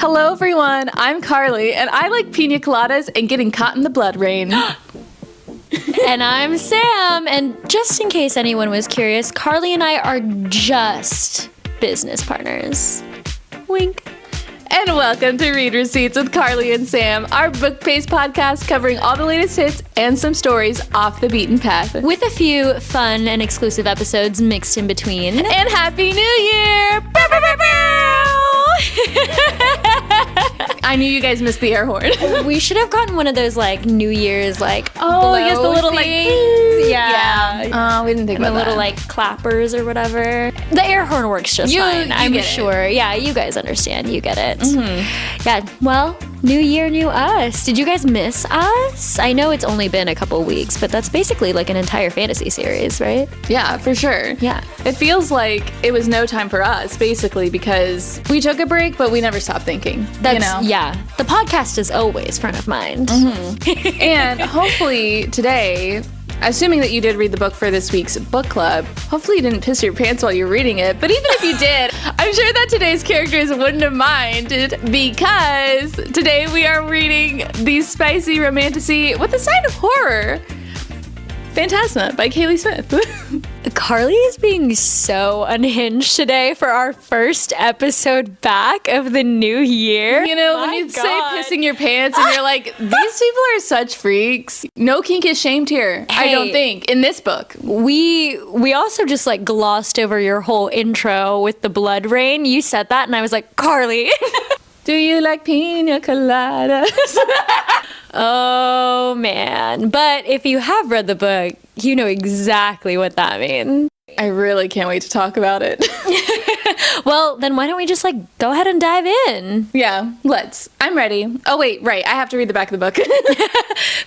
Hello, everyone. I'm Carly, and I like pina coladas and getting caught in the blood rain. And I'm Sam, and just in case anyone was curious, Carly and I are just business partners. Wink. And welcome to Read Receipts with Carly and Sam, our book-based podcast covering all the latest hits and some stories off the beaten path. With a few fun and exclusive episodes mixed in between. And Happy New Year! Bow, bow, bow, bow! I knew you guys missed the air horn. We should have gotten one of those, like, New Year's, like, oh, yes, the little, things. like, yeah. Oh, we didn't think about the little, like, clappers or whatever. The air horn works just fine, I'm sure. Yeah, you guys understand. You get it. Mm-hmm. Yeah, well, new year, new us. Did you guys miss us? I know it's only been a couple weeks, but that's basically like an entire fantasy series, right? Yeah, for sure. Yeah. It feels like it was no time for us, basically, because we took a break, but we never stopped thinking. Yeah. The podcast is always front of mind. Mm-hmm. And hopefully today, assuming that you did read the book for this week's book club, hopefully you didn't piss your pants while you're reading it. But even if you did, I'm sure that today's characters wouldn't have minded, because today we are reading the spicy romantasy with a side of horror, Phantasma by Kaylee Smith. Carly is being so unhinged today for our first episode back of the new year. You know, when you say pissing your pants and you're like, these people are such freaks. No kink is shamed here, I don't think, in this book. We also just like glossed over your whole intro with the blood rain. You said that and I was like, Carly. Do you like pina coladas? Oh, man. But if you have read the book, you know exactly what that means. I really can't wait to talk about it. Well, then why don't we just, like, go ahead and dive in? Yeah, let's. I'm ready. Oh, wait, right. I have to read the back of the book.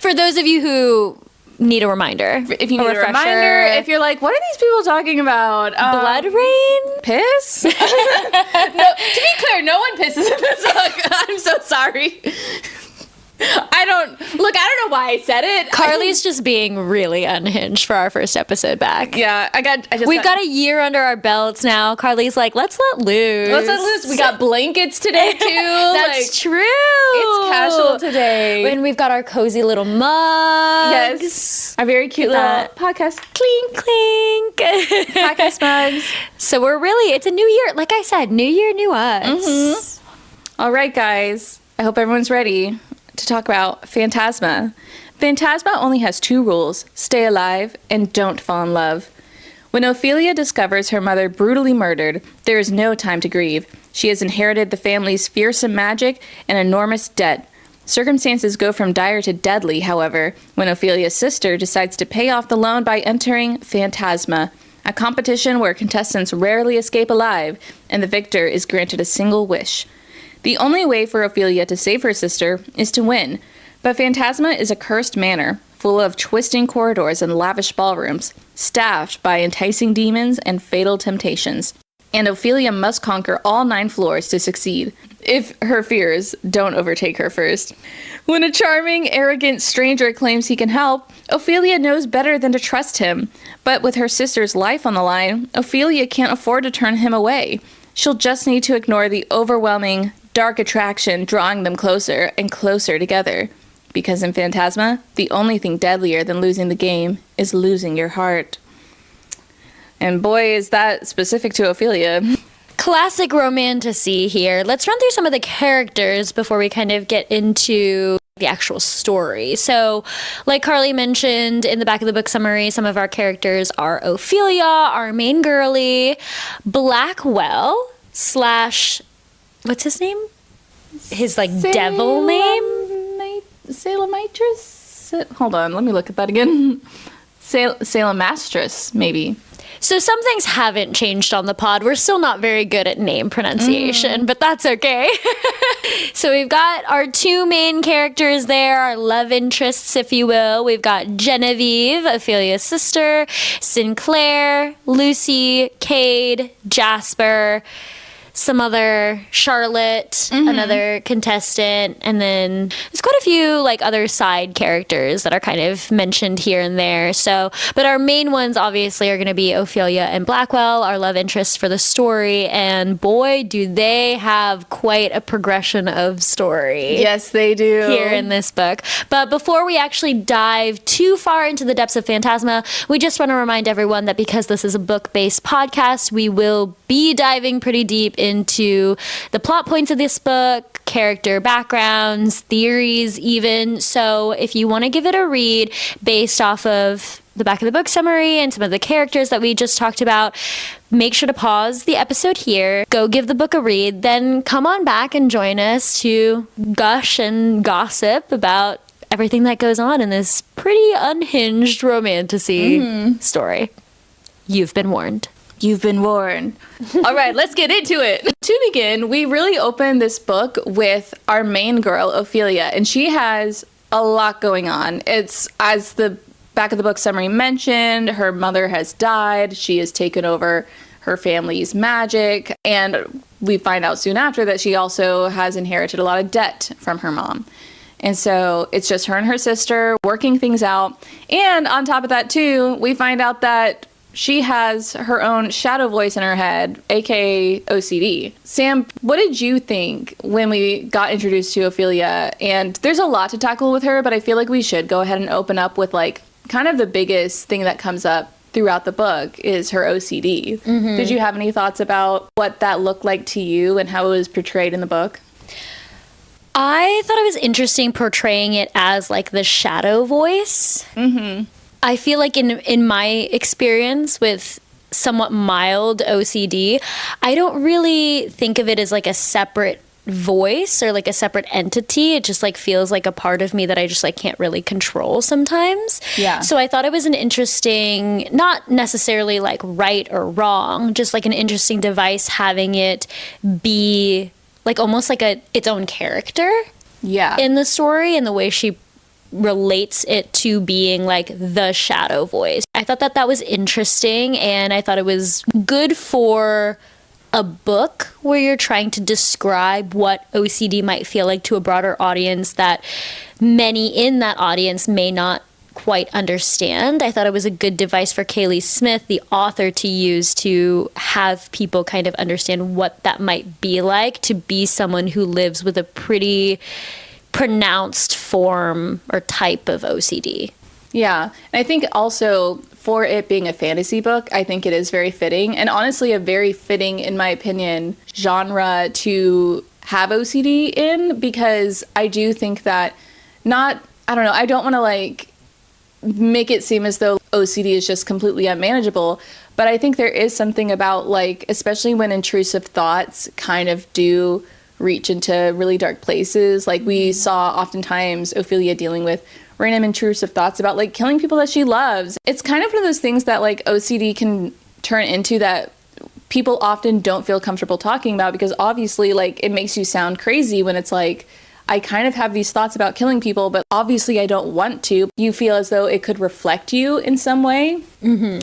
For those of you who need a reminder. If you need a reminder, if you're like, what are these people talking about? Blood rain? Piss? No, to be clear, no one pisses in this book. I'm so sorry. I don't know why I said it. Carly's just being really unhinged for our first episode back. Yeah, We've got a year under our belts now. Carly's like, let's let loose. We got blankets today, too. That's true. It's casual today. And we've got our cozy little mugs. Yes. Our very cute little podcast. Clink, clink. Podcast mugs. So it's a new year. Like I said, new year, new us. Mm-hmm. All right, guys. I hope everyone's ready to talk about Phantasma. Phantasma only has two rules: stay alive and don't fall in love. When Ophelia discovers her mother brutally murdered, there is no time to grieve. She has inherited the family's fearsome magic and enormous debt. Circumstances go from dire to deadly, however, when Ophelia's sister decides to pay off the loan by entering Phantasma, a competition where contestants rarely escape alive, and the victor is granted a single wish. The only way for Ophelia to save her sister is to win, but Phantasma is a cursed manor, full of twisting corridors and lavish ballrooms, staffed by enticing demons and fatal temptations. And Ophelia must conquer all 9 floors to succeed, if her fears don't overtake her first. When a charming, arrogant stranger claims he can help, Ophelia knows better than to trust him. But with her sister's life on the line, Ophelia can't afford to turn him away. She'll just need to ignore the overwhelming, dark attraction drawing them closer and closer together. Because in Phantasma, the only thing deadlier than losing the game is losing your heart. And boy, is that specific to Ophelia. Classic romantasy here. Let's run through some of the characters before we kind of get into the actual story. So, like Carly mentioned in the back of the book summary, some of our characters are Ophelia, our main girly, Blackwell / what's his name? His, like, devil name? Salamatress? Hold on, let me look at that again. Salamastress, maybe. So some things haven't changed on the pod. We're still not very good at name pronunciation, but that's okay. So we've got our 2 main characters there, our love interests, if you will. We've got Genevieve, Ophelia's sister, Sinclair, Lucy, Cade, Jasper. some other Charlotte, another contestant, and then there's quite a few like other side characters that are kind of mentioned here and there. So, but our main ones obviously are going to be Ophelia and Blackwell, our love interests for the story, and boy, do they have quite a progression of story. Yes, they do. Here in this book. But before we actually dive too far into the depths of Phantasma, we just want to remind everyone that because this is a book-based podcast, we will be diving pretty deep into the plot points of this book, character backgrounds, theories even. So if you want to give it a read based off of the back of the book summary and some of the characters that we just talked about, make sure to pause the episode here, go give the book a read, then come on back and join us to gush and gossip about everything that goes on in this pretty unhinged romantasy story. You've been warned. You've been warned. All right, let's get into it. To begin, we really open this book with our main girl, Ophelia, and she has a lot going on. It's, as the back of the book summary mentioned, her mother has died. She has taken over her family's magic, and we find out soon after that she also has inherited a lot of debt from her mom. And so it's just her and her sister working things out. And on top of that, too, we find out that she has her own shadow voice in her head, aka OCD. Sam, what did you think when we got introduced to Ophelia? And there's a lot to tackle with her, but I feel like we should go ahead and open up with like kind of the biggest thing that comes up throughout the book is her OCD. Did you have any thoughts about what that looked like to you and how it was portrayed in the book? I thought it was interesting portraying it as like the shadow voice. I feel like in my experience with somewhat mild OCD, I don't really think of it as like a separate voice or like a separate entity. It just like feels like a part of me that I just like can't really control sometimes. Yeah. So I thought it was an interesting, not necessarily like right or wrong, just like an interesting device having it be like almost like its own character. Yeah. In the story and the way she relates it to being like the shadow voice. I thought that was interesting, and I thought it was good for a book where you're trying to describe what OCD might feel like to a broader audience that many in that audience may not quite understand. I thought it was a good device for Kaylee Smith, the author, to use to have people kind of understand what that might be like to be someone who lives with a pretty pronounced form or type of OCD. Yeah. And I think also for it being a fantasy book, I think it is very fitting, and honestly a very fitting, in my opinion, genre to have OCD in, because I do think that I don't want to like make it seem as though OCD is just completely unmanageable, but I think there is something about like, especially when intrusive thoughts kind of do reach into really dark places. Like we saw oftentimes Ophelia dealing with random intrusive thoughts about like killing people that she loves. It's kind of one of those things that like OCD can turn into that people often don't feel comfortable talking about, because obviously like it makes you sound crazy when it's like, I kind of have these thoughts about killing people, but obviously I don't want to. You feel as though it could reflect you in some way.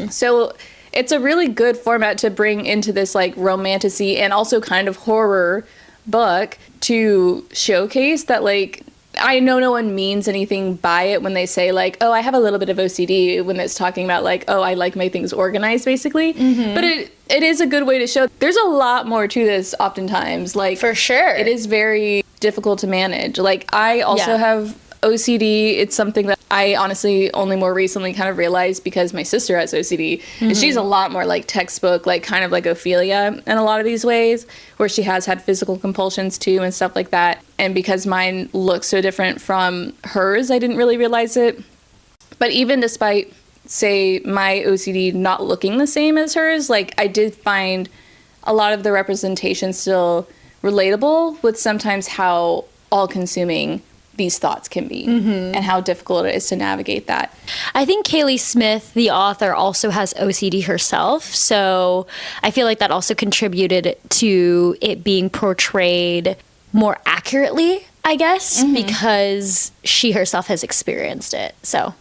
So it's a really good format to bring into this like romantasy and also kind of horror book to showcase that like, I know no one means anything by it when they say like, oh, I have a little bit of OCD, when it's talking about like, oh, I like my things organized basically. But it is a good way to show there's a lot more to this oftentimes. Like, for sure. It is very difficult to manage. Like I also have OCD. It's something that I honestly only more recently kind of realized because my sister has OCD, and she's a lot more like textbook, like kind of like Ophelia in a lot of these ways, where she has had physical compulsions too and stuff like that. And because mine looks so different from hers, I didn't really realize it. But even despite, say, my OCD not looking the same as hers, like I did find a lot of the representation still relatable with sometimes how all-consuming these thoughts can be and how difficult it is to navigate that. I think Kaylee Smith, the author, also has OCD herself, so I feel like that also contributed to it being portrayed more accurately, I guess, because she herself has experienced it. So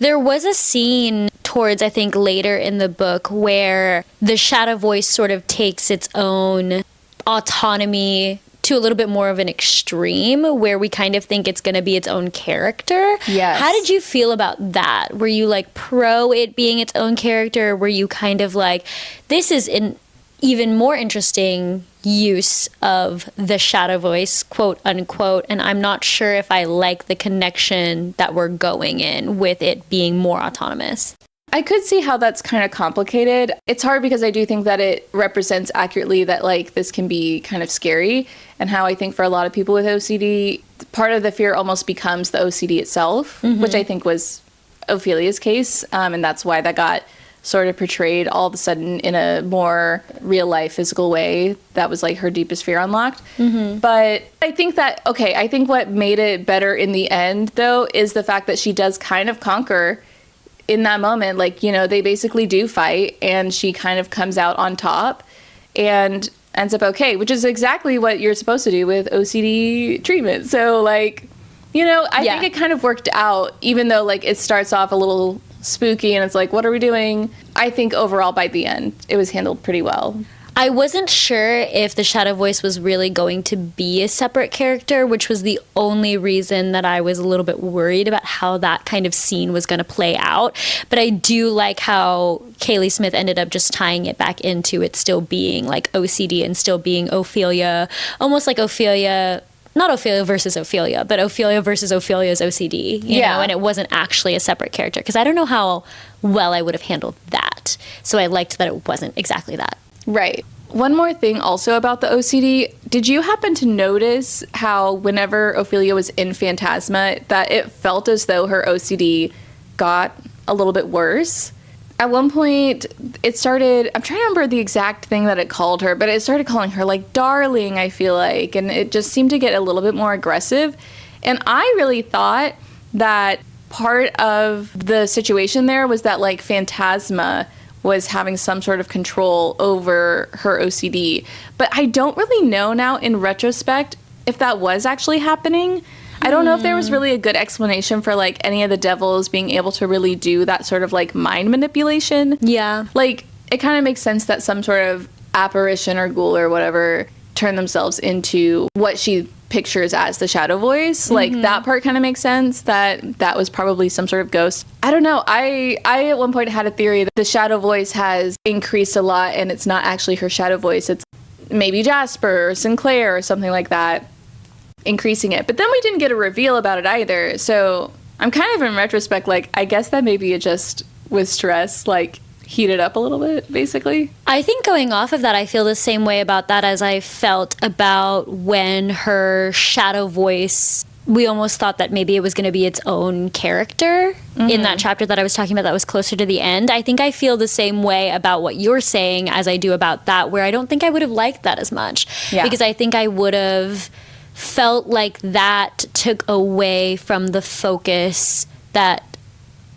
there was a scene towards, I think, later in the book where the shadow voice sort of takes its own autonomy to a little bit more of an extreme where we kind of think it's going to be its own character. Yes. How did you feel about that? Were you like pro it being its own character? Or were you kind of like, this is an even more interesting use of the shadow voice, quote unquote, and I'm not sure if I like the connection that we're going in with it being more autonomous? I could see how that's kind of complicated. It's hard because I do think that it represents accurately that like this can be kind of scary, and how I think for a lot of people with OCD, part of the fear almost becomes the OCD itself, which I think was Ophelia's case, and that's why that got sort of portrayed all of a sudden in a more real life physical way. That was like her deepest fear unlocked. But I think that, okay, I think what made it better in the end though is the fact that she does kind of conquer in that moment. Like, you know, they basically do fight and she kind of comes out on top and ends up okay, which is exactly what you're supposed to do with OCD treatment. So like, you know, I think it kind of worked out, even though like it starts off a little spooky and it's like, what are we doing? I think overall by the end it was handled pretty well. I wasn't sure if the shadow voice was really going to be a separate character, which was the only reason that I was a little bit worried about how that kind of scene was going to play out. But I do like how Kaylee Smith ended up just tying it back into it still being like OCD and still being Ophelia, almost like Ophelia, not Ophelia versus Ophelia, but Ophelia versus Ophelia's OCD, you know, and it wasn't actually a separate character, because I don't know how well I would have handled that. So I liked that it wasn't exactly that. Right. One more thing also about the OCD. Did you happen to notice how whenever Ophelia was in Phantasma, that it felt as though her OCD got a little bit worse? At one point, it started, I'm trying to remember the exact thing that it called her, but it started calling her like darling, I feel like, and it just seemed to get a little bit more aggressive. And I really thought that part of the situation there was that like Phantasma was having some sort of control over her OCD. But I don't really know now in retrospect if that was actually happening. I don't know if there was really a good explanation for like any of the devils being able to really do that sort of like mind manipulation. Yeah. Like it kind of makes sense that some sort of apparition or ghoul or whatever turn themselves into what she pictures as the shadow voice. Like that part kind of makes sense, that was probably some sort of ghost. I don't know. I at one point had a theory that the shadow voice has increased a lot and it's not actually her shadow voice. It's maybe Jasper or Sinclair or something like that increasing it. But then we didn't get a reveal about it either. So I'm kind of in retrospect like, I guess that maybe it just with stress like heated up a little bit, basically. I think going off of that, I feel the same way about that as I felt about when her shadow voice, we almost thought that maybe it was going to be its own character in that chapter that I was talking about that was closer to the end. I think I feel the same way about what you're saying as I do about that, where I don't think I would have liked that as much. Yeah. Because I think I would have felt like that took away from the focus that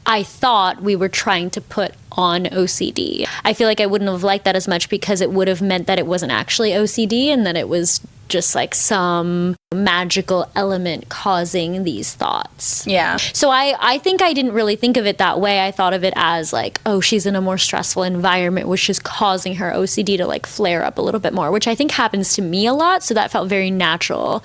I thought we were trying to put on OCD. I feel like I wouldn't have liked that as much because it would have meant that it wasn't actually OCD and that it was just like some magical element causing these thoughts. Yeah. So I think I didn't really think of it that way. I thought of it as like, oh, she's in a more stressful environment, which is causing her OCD to like flare up a little bit more, which I think happens to me a lot. So that felt very natural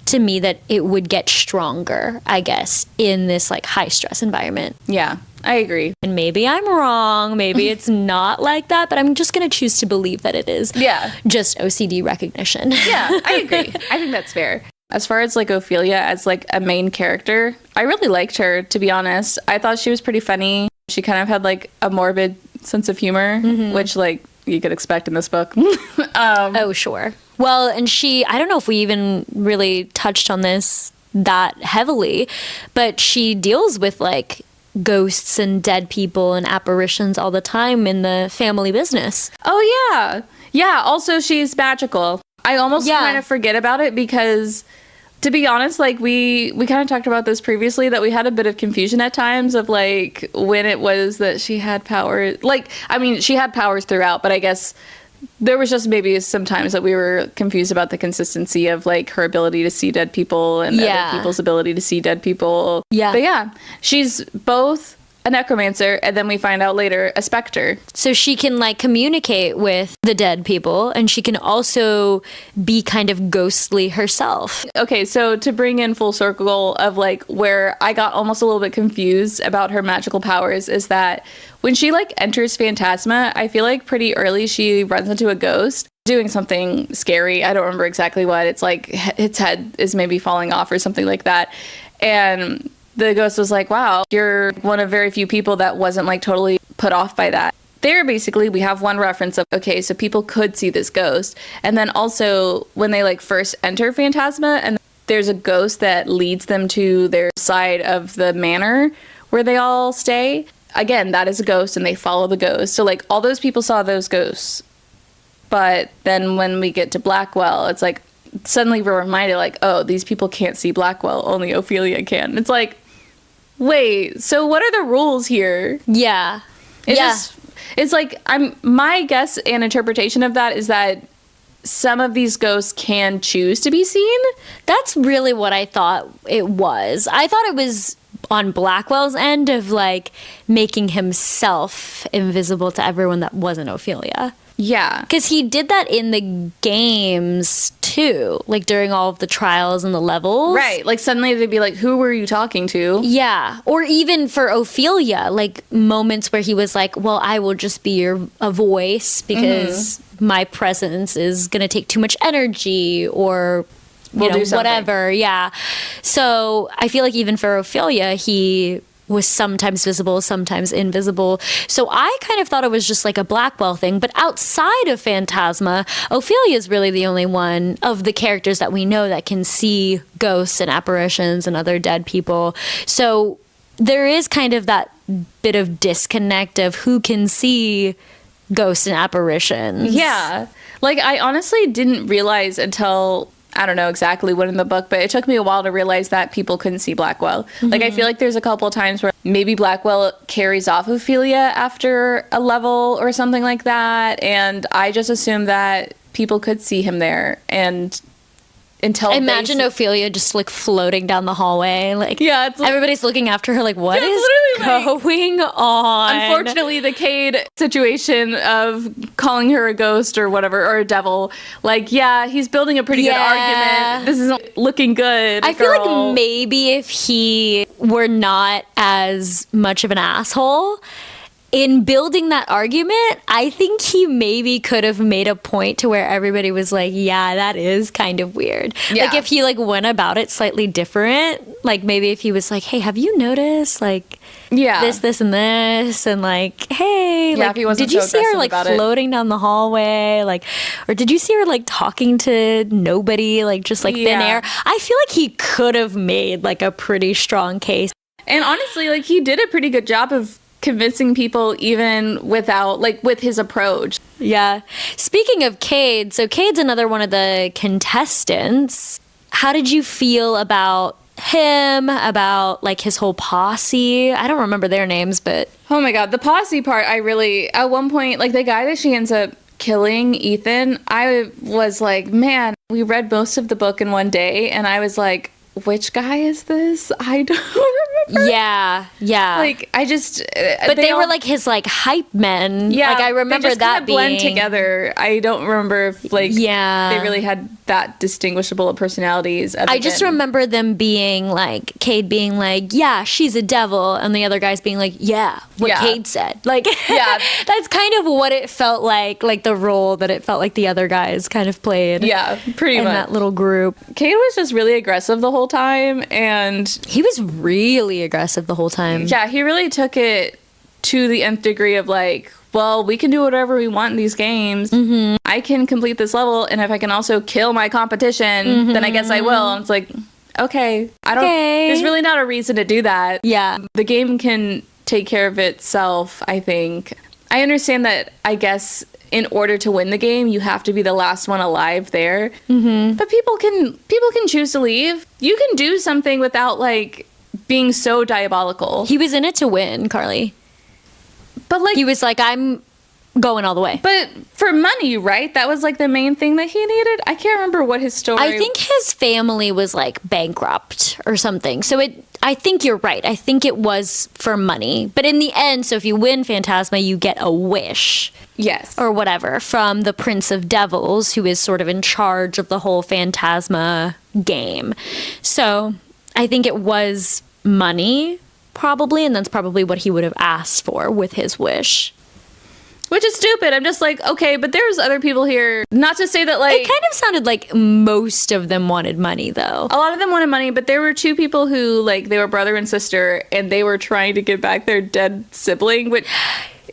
to me that it would get stronger, I guess, in this like high stress environment. Yeah. I agree. And maybe I'm wrong. Maybe it's not like that, but I'm just going to choose to believe that it is. Yeah. Just OCD recognition. Yeah, I agree. I think that's fair. As far as like Ophelia as like a main character, I really liked her, to be honest. I thought she was pretty funny. She kind of had like a morbid sense of humor, which like you could expect in this book. Oh, sure. Well, and I don't know if we even really touched on this that heavily, but she deals with like ghosts and dead people and apparitions all the time in the family business. Oh, yeah. Yeah, also she's magical. I almost kind of forget about it because, to be honest, like we kind of talked about this previously, that we had a bit of confusion at times of like when it was that she had power. Like, I mean, she had powers throughout, but I guess there was just maybe some times that we were confused about the consistency of like her ability to see dead people and other people's ability to see dead people. Yeah. But yeah, she's both a necromancer, and then we find out later a specter. So she can like communicate with the dead people, and she can also be kind of ghostly herself. Okay, so to bring in full circle of like where I got almost a little bit confused about her magical powers is that when she like enters Phantasma, I feel like pretty early she runs into a ghost doing something scary. I don't remember exactly what. It's like its head is maybe falling off or something like that. And the ghost was like, wow, you're one of very few people that wasn't like totally put off by that. There, basically, we have one reference of, okay, so people could see this ghost. And then also when they like first enter Phantasma and there's a ghost that leads them to their side of the manor where they all stay. Again, that is a ghost and they follow the ghost. So like all those people saw those ghosts. But then when we get to Blackwell, it's like suddenly we're reminded like, oh, these people can't see Blackwell, only Ophelia can. It's like, wait, so what are the rules here? Yeah. It's like my guess and interpretation of that is that some of these ghosts can choose to be seen. That's really what I thought it was. I thought it was on Blackwell's end of like making himself invisible to everyone that wasn't Ophelia. Yeah. Because he did that in the games too, like during all of the trials and the levels. Right. Like suddenly they'd be like, who were you talking to? Yeah. Or even for Ophelia, like moments where he was like, well, I will just be a voice because my presence is going to take too much energy or you know, whatever. Yeah. So I feel like even for Ophelia, he was sometimes visible, sometimes invisible. So I kind of thought it was just like a Blackwell thing. But outside of Phantasma, Ophelia is really the only one of the characters that we know that can see ghosts and apparitions and other dead people. So there is kind of that bit of disconnect of who can see ghosts and apparitions. Yeah. Like I honestly didn't realize until I don't know exactly what in the book, but it took me a while to realize that people couldn't see Blackwell. Mm-hmm. Like, I feel like there's a couple of times where maybe Blackwell carries off Ophelia after a level or something like that, and I just assumed that people could see him there, and until imagine Ophelia just like floating down the hallway, like yeah, it's like, everybody's looking after her, like what is going on? Unfortunately, the Cade situation of calling her a ghost or whatever or a devil, like yeah, he's building a pretty good argument. This isn't looking good. I feel like maybe if he were not as much of an asshole in building that argument, I think he maybe could have made a point to where everybody was like, yeah, that is kind of weird. Yeah. Like if he like went about it slightly different, like maybe if he was like, hey, have you noticed like this and this, and like, hey, like did you see her like floating down the hallway, like, or did you see her like talking to nobody, like just like thin air? I feel like he could have made like a pretty strong case. And honestly, like he did a pretty good job of convincing people even without like with his approach. Yeah. Speaking of Cade, so Cade's another one of the contestants. How did you feel about him, about like his whole posse? I don't remember their names, but oh my god, the posse part, I really at one point, like the guy that she ends up killing, Ethan, I was like, man, we read most of the book in one day and I was like, which guy is this? I don't remember. Yeah. Like, I just... But they were, like, his, like, hype men. Yeah. Like, I remember that being... blend together. I don't remember if, like, they really had that distinguishable personalities. I just remember them being, like, Cade being like, yeah, she's a devil. And the other guys being like, yeah, what Cade said. Like, yeah. That's kind of what it felt like the role that it felt like the other guys kind of played. Yeah, pretty much. In that little group. Cade was just really aggressive the whole time, and he was really aggressive the whole time. Yeah, he really took it to the nth degree of like, well, we can do whatever we want in these games. Mm-hmm. I can complete this level, and if I can also kill my competition, then I guess I will. And it's like, okay, there's really not a reason to do that. Yeah. The game can take care of itself, I think. I understand that, I guess, in order to win the game, you have to be the last one alive there. Mm-hmm. But people can choose to leave. You can do something without, like, being so diabolical. He was in it to win, Carly. But, like... He was like, I'm going all the way. But for money, right? That was like the main thing that he needed. I can't remember what his story. I think his family was like bankrupt or something. So I think you're right. I think it was for money. But in the end, so if you win Phantasma, you get a wish. Yes. Or whatever from the Prince of Devils, who is sort of in charge of the whole Phantasma game. So I think it was money, probably, and that's probably what he would have asked for with his wish. Which is stupid. I'm just like, okay, but there's other people here. Not to say that, like... It kind of sounded like most of them wanted money, though. A lot of them wanted money, but there were two people who, like, they were brother and sister, and they were trying to get back their dead sibling, which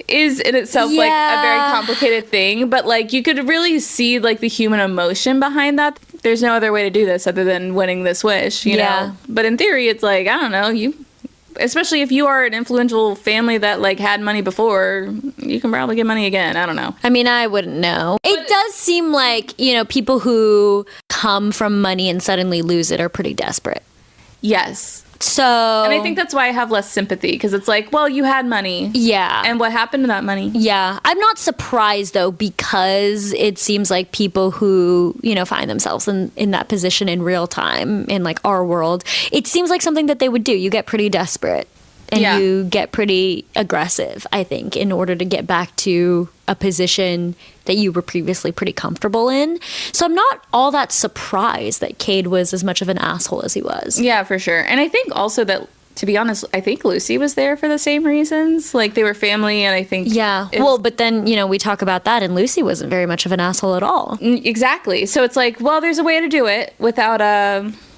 is in itself, like, a very complicated thing. But, like, you could really see, like, the human emotion behind that. There's no other way to do this other than winning this wish, you know? But in theory, it's like, I don't know, especially if you are an influential family that, like, had money before, you can probably get money again. I don't know. I mean, I wouldn't know. It does seem like, you know, people who come from money and suddenly lose it are pretty desperate. Yes. So... And I think that's why I have less sympathy, because it's like, well, you had money. Yeah. And what happened to that money? Yeah. I'm not surprised, though, because it seems like people who, you know, find themselves in that position in real time, in, like, our world, it seems like something that they would do. You get pretty desperate. And you get pretty aggressive, I think, in order to get back to a position that you were previously pretty comfortable in. So I'm not all that surprised that Cade was as much of an asshole as he was. Yeah, for sure. And I think also that, to be honest, I think Lucy was there for the same reasons. Like, they were family, and I think... Yeah. Well, but then, you know, we talk about that, and Lucy wasn't very much of an asshole at all. Exactly. So it's like, well, there's a way to do it without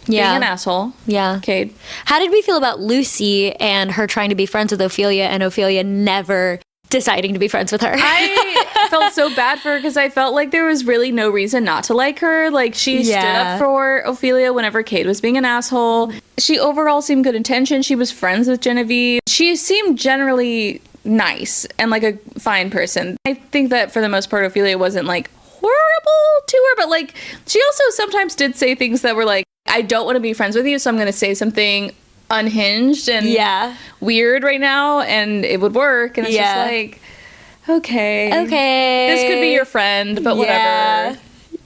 being an asshole. Yeah. Cade. How did we feel about Lucy and her trying to be friends with Ophelia, and Ophelia never deciding to be friends with her? I felt so bad for her because I felt like there was really no reason not to like her. Like, she stood up for Ophelia whenever Cade was being an asshole. She overall seemed good intentioned. She was friends with Genevieve. She seemed generally nice and like a fine person. I think that for the most part, Ophelia wasn't like horrible to her, but like, she also sometimes did say things that were like, I don't want to be friends with you, so I'm going to say something unhinged and weird right now, and it would work. And it's just like, okay, this could be your friend, but whatever.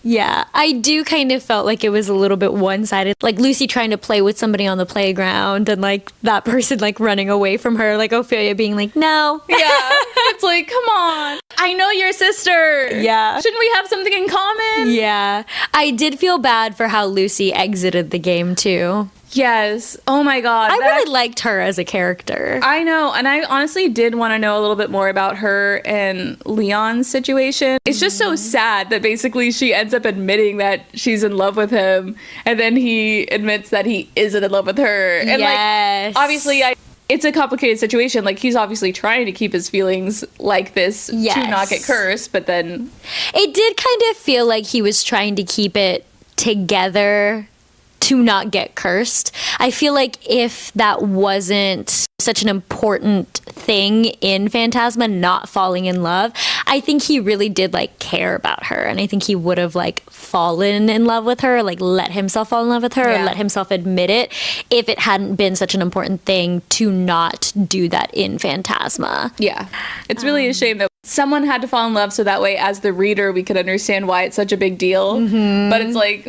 Yeah, I do kind of felt like it was a little bit one-sided. Like Lucy trying to play with somebody on the playground and like that person like running away from her, like Ophelia being like, no. Yeah, it's like, come on. I know your sister. Yeah. Shouldn't we have something in common? Yeah. I did feel bad for how Lucy exited the game too. Yes. Oh my God. I really liked her as a character. I know. And I honestly did want to know a little bit more about her and Leon's situation. It's just so sad that basically she ends up admitting that she's in love with him. And then he admits that he isn't in love with her. And like, obviously, it's a complicated situation. Like, he's obviously trying to keep his feelings like this to not get cursed. But then it did kind of feel like he was trying to keep it together to not get cursed. I feel like if that wasn't such an important thing in Phantasma, not falling in love, I think he really did like care about her, and I think he would have like fallen in love with her, like let himself fall in love with her, or let himself admit it, if it hadn't been such an important thing to not do that in Phantasma. Yeah. It's really a shame that someone had to fall in love so that way as the reader we could understand why it's such a big deal. But it's like,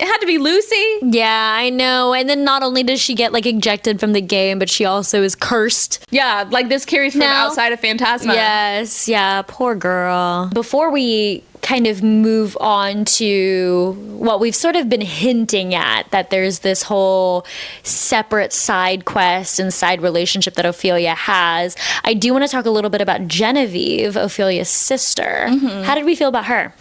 it had to be Lucy. Yeah, I know. And then not only does she get like ejected from the game, but she also is cursed. Yeah, like this carries from outside of Phantasma. Yes, yeah, poor girl. Before we kind of move on to what we've sort of been hinting at, that there's this whole separate side quest and side relationship that Ophelia has, I do want to talk a little bit about Genevieve, Ophelia's sister. How did we feel about her?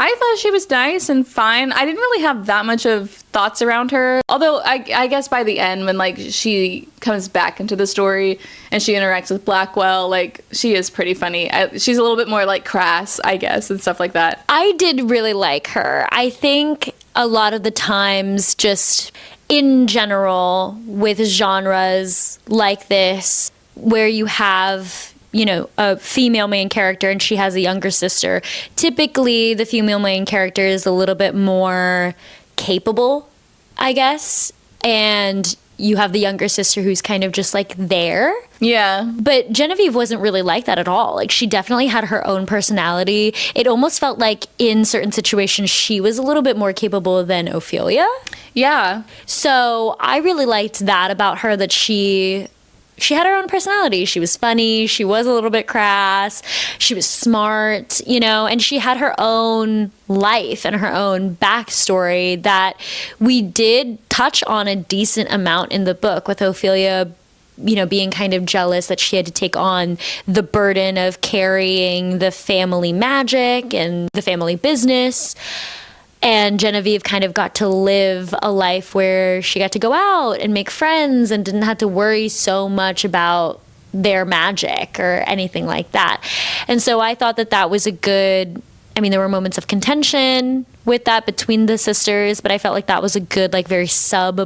I thought she was nice and fine. I didn't really have that much of thoughts around her. Although I guess by the end, when like she comes back into the story and she interacts with Blackwell, like she is pretty funny. She's a little bit more like crass, I guess, and stuff like that. I did really like her. I think a lot of the times, just in general, with genres like this, where you have, you know, a female main character and she has a younger sister, typically the female main character is a little bit more capable, I guess, and you have the younger sister who's kind of just like there. Yeah. But Genevieve wasn't really like that at all. Like, she definitely had her own personality. It almost felt like in certain situations she was a little bit more capable than Ophelia. Yeah. So I really liked that about her, that she had her own personality. She was funny. She was a little bit crass. She was smart, you know, and she had her own life and her own backstory that we did touch on a decent amount in the book, with Ophelia, you know, being kind of jealous that she had to take on the burden of carrying the family magic and the family business. And Genevieve kind of got to live a life where she got to go out and make friends and didn't have to worry so much about their magic or anything like that. And so I thought that that was a good, I mean, there were moments of contention with that between the sisters, but I felt like that was a good, like, very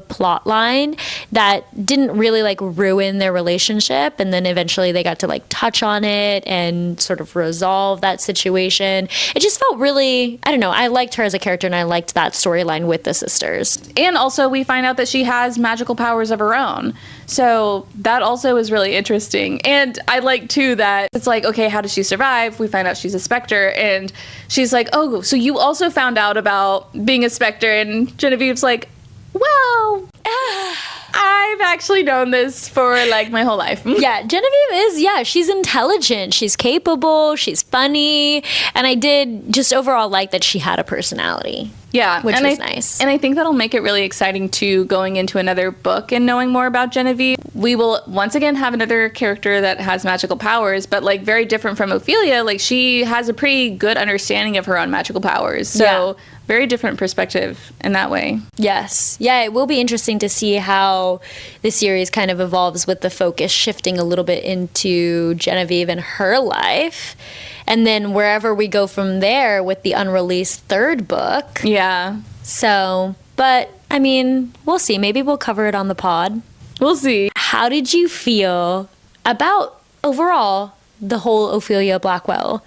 plot line that didn't really like ruin their relationship. And then eventually they got to like touch on it and sort of resolve that situation. It just felt really, I don't know, I liked her as a character, and I liked that storyline with the sisters. And also we find out that she has magical powers of her own. So that also is really interesting. And I like too that it's like, okay, how does she survive? We find out she's a specter, and she's like, oh, so you also found out about being a specter. And Genevieve's like, well, I've actually known this for like my whole life. Yeah, Genevieve is, yeah, she's intelligent, she's capable, she's funny, and I did just overall like that she had a personality. Yeah, which was nice. And I think that'll make it really exciting too, going into another book and knowing more about Genevieve. We will once again have another character that has magical powers, but like very different from Ophelia. Like, she has a pretty good understanding of her own magical powers. So very different perspective in that way. Yes. Yeah, it will be interesting to see how the series kind of evolves, with the focus shifting a little bit into Genevieve and her life. And then wherever we go from there with the unreleased third book. Yeah. So, but I mean, we'll see. Maybe we'll cover it on the pod. We'll see. How did you feel about overall the whole Ophelia Blackwell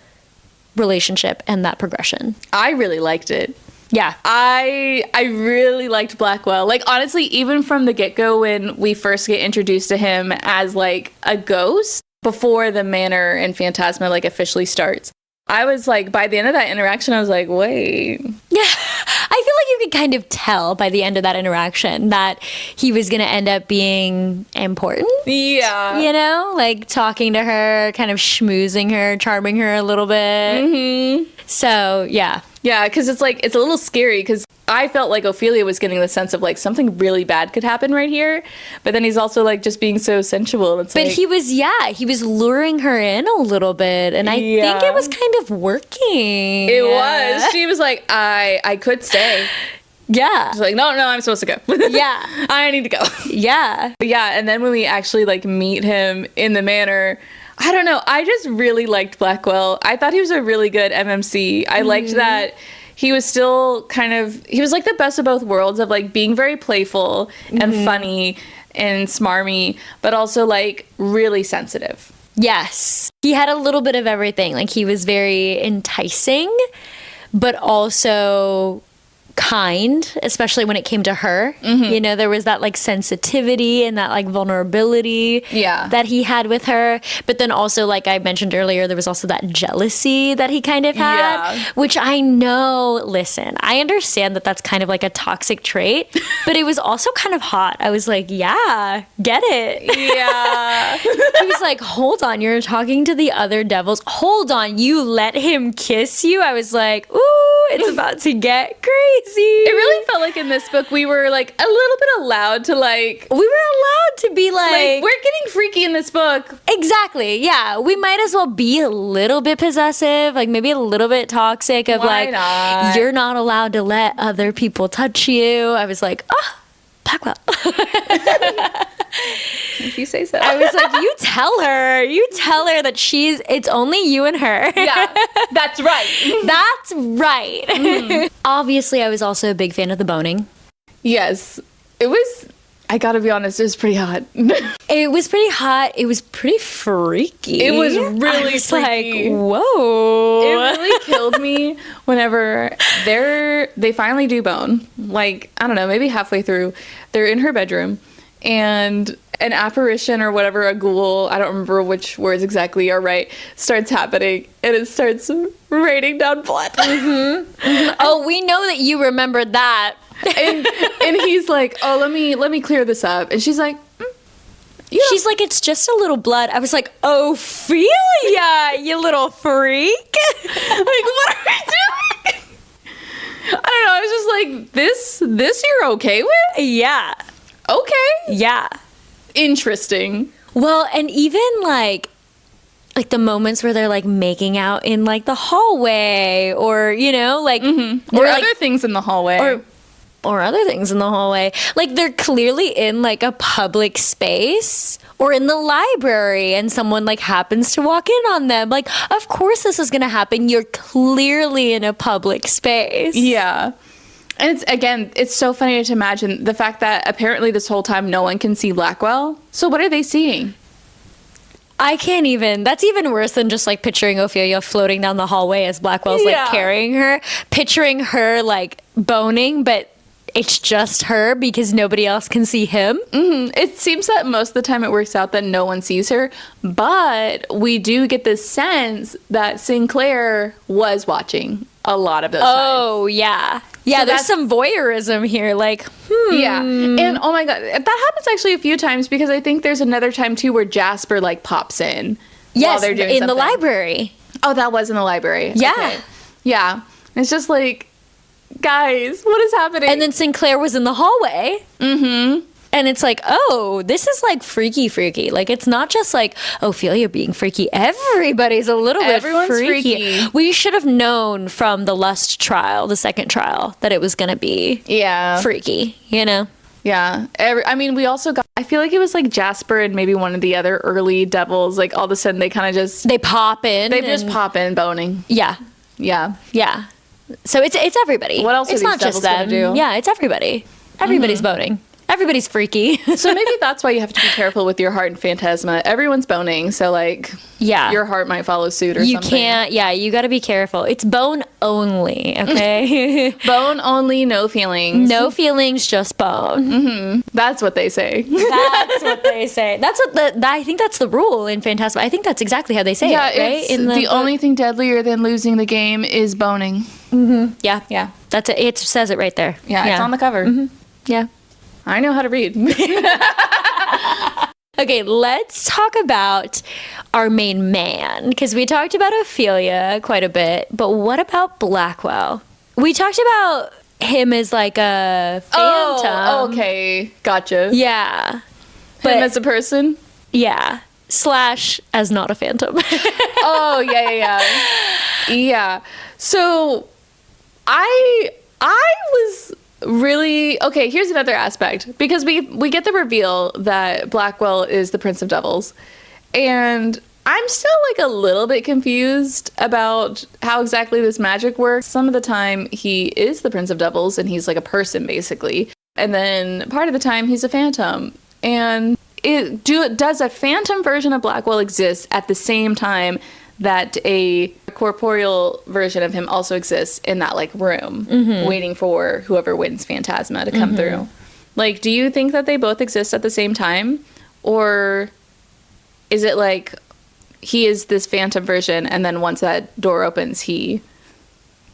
relationship and that progression? I really liked it. Yeah. I really liked Blackwell. Like, honestly, even from the get-go, when we first get introduced to him as like a ghost before the manor and Phantasma like officially starts, I was like, by the end of that interaction, I was like, wait. Yeah, I feel like you could kind of tell by the end of that interaction that he was going to end up being important. Yeah. You know, like talking to her, kind of schmoozing her, charming her a little bit. Mm-hmm. So, yeah. Yeah, because it's like, it's a little scary, because I felt like Ophelia was getting the sense of like something really bad could happen right here, but then he's also like just being so sensual. It's but like, he was luring her in a little bit, and I think it was kind of working. It was. She was like, I could stay. Yeah. She's like, no, I'm supposed to go. Yeah. I need to go. Yeah. But yeah, and then when we actually like meet him in the manor, I don't know, I just really liked Blackwell. I thought he was a really good MMC. I liked that he was still he was like the best of both worlds, of like being very playful and funny and smarmy, but also like really sensitive. Yes. He had a little bit of everything. Like, he was very enticing, but also kind, especially when it came to her. You know, there was that like sensitivity and that like vulnerability that he had with her. But then also, like I mentioned earlier, there was also that jealousy that he kind of had, which I know, listen, I understand that that's kind of like a toxic trait, but it was also kind of hot. I was like, yeah, get it. Yeah. He was like, hold on, you're talking to the other devils. Hold on, you let him kiss you? I was like, ooh, it's about to get crazy. It really felt like in this book we were like a little bit allowed to like... We were allowed to be like... we're getting freaky in this book. Exactly, yeah. We might as well be a little bit possessive, like maybe a little bit toxic of Why not? You're not allowed to let other people touch you. I was like, oh, Blackwell. If you say so. I was like, you tell her that it's only you and her. Yeah, that's right. That's right. Obviously, I was also a big fan of the boning. Yes. It was, I gotta be honest, it was pretty hot. It was pretty hot. It was pretty freaky. It was really I was freaky. like, whoa. It really killed me whenever they finally do bone. Like, I don't know, maybe halfway through, they're in her bedroom, and an apparition or whatever, a ghoul, I don't remember which words exactly are right, starts happening, and it starts raining down blood. Oh, we know that you remembered that. and he's like, oh, let me clear this up. And she's like, yeah. She's like, it's just a little blood. I was like, Ophelia, you little freak. Like, what are we doing? I don't know. I was just like, this you're okay with? Yeah. Okay. Yeah. Interesting. Well, and even like the moments where they're like making out in like the hallway, or like Or other things in the hallway. Or other things in the hallway. Like, they're clearly in like a public space or in the library, and someone like happens to walk in on them. Like, of course this is gonna happen. You're clearly in a public space. Yeah. And it's so funny to imagine the fact that apparently this whole time no one can see Blackwell. So what are they seeing? I can't even. That's even worse than just like picturing Ophelia floating down the hallway as Blackwell's like carrying her. Picturing her like boning, but it's just her because nobody else can see him. Mm-hmm. It seems that most of the time it works out that no one sees her, but we do get this sense that Sinclair was watching a lot of those times. Oh, yeah. Yeah, so there's some voyeurism here, like, Yeah, and oh my god, that happens actually a few times, because I think there's another time too where Jasper like pops in while they're doing in the library. Oh, that was in the library. Yeah. Okay. Yeah. It's just like, guys, what is happening? And then Sinclair was in the hallway. Mm-hmm. And it's like, oh, this is like freaky. Like, it's not just like Ophelia being freaky. Everybody's a little bit freaky. We should have known from the Lust trial, the second trial, that it was going to be freaky, Yeah. We also got, I feel like it was like Jasper and maybe one of the other early devils, like all of a sudden they kind of just... They pop in. They just pop in boning. Yeah. Yeah. Yeah. So it's everybody. What else are it's these not just devils them. gonna do? Yeah, it's everybody. Everybody's boning. Everybody's freaky. So maybe that's why you have to be careful with your heart in Phantasma. Everyone's boning, so like, your heart might follow suit or something. You can't, you got to be careful. It's bone only, okay? Bone only, no feelings. No feelings, just bone. Mm-hmm. That's what they say. That's what they say. That's what I think that's the rule in Phantasma. I think that's exactly how they say it, right? In the only thing deadlier than losing the game is boning. Mm-hmm. Yeah. Yeah. That's it. It says it right there. Yeah, it's on the cover. Mm-hmm. Yeah. I know how to read. Okay, let's talk about our main man, because we talked about Ophelia quite a bit, but what about Blackwell? We talked about him as like a phantom. Oh, okay. Gotcha. Yeah. Him as a person? Yeah. / as not a phantom. Oh, yeah. Yeah. So I was really okay. Here's another aspect, because we get the reveal that Blackwell is the Prince of Devils, and I'm still like a little bit confused about how exactly this magic works. Some of the time he is the Prince of Devils and he's like a person basically, and then part of the time he's a phantom. And does a phantom version of Blackwell exist at the same time that a corporeal version of him also exists in that like room, waiting for whoever wins Phantasma to come through? Like, do you think that they both exist at the same time, or is it like he is this phantom version and then once that door opens he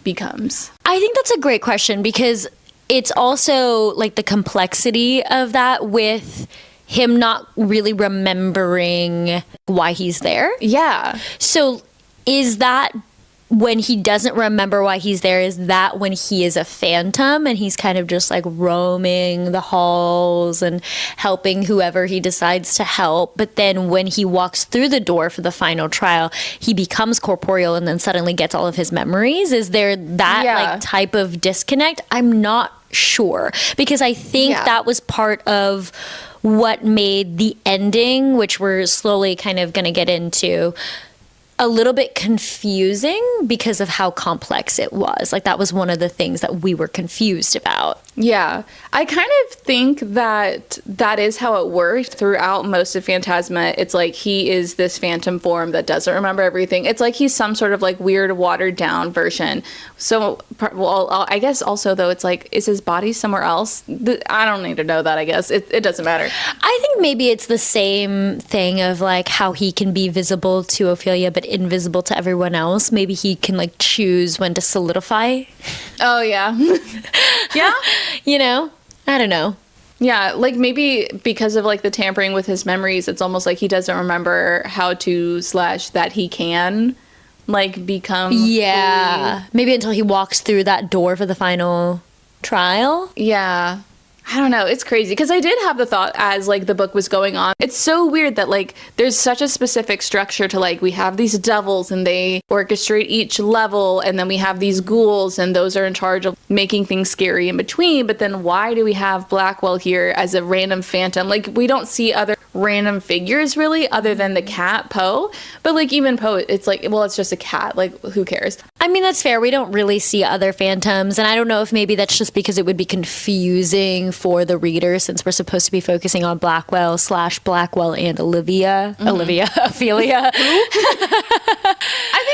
becomes? I think that's a great question, because it's also like the complexity of that with him not really remembering why he's there. Yeah. So is that when he doesn't remember why he's there, is that when he is a phantom and he's kind of just like roaming the halls and helping whoever he decides to help? But then when he walks through the door for the final trial, he becomes corporeal and then suddenly gets all of his memories. Is there that like type of disconnect? I'm not sure, because I think that was part of what made the ending, which we're slowly kind of going to get into, a little bit confusing because of how complex it was. Like, that was one of the things that we were confused about. Yeah, I kind of think that that is how it worked throughout most of Phantasma. It's like he is this phantom form that doesn't remember everything. It's like he's some sort of like weird watered down version. So, well, I guess also though, it's like, is his body somewhere else? I don't need to know that, I guess. It doesn't matter. I think maybe it's the same thing of like how he can be visible to Ophelia but invisible to everyone else. Maybe he can like choose when to solidify. Oh, yeah. Yeah. You know? I don't know. Yeah, like maybe because of like the tampering with his memories, it's almost like he doesn't remember how to / that he can like become. Yeah. Maybe until he walks through that door for the final trial. Yeah. I don't know. It's crazy because I did have the thought as like the book was going on. It's so weird that like there's such a specific structure to like we have these devils and they orchestrate each level, and then we have these ghouls and those are in charge of making things scary in between. But then why do we have Blackwell here as a random phantom? Like we don't see other random figures really other than the cat Poe. But like even Poe, it's like, well, it's just a cat. Like who cares? I mean, that's fair. We don't really see other phantoms. And I don't know if maybe that's just because it would be confusing for the reader since we're supposed to be focusing on Blackwell / Blackwell and Ophelia. I think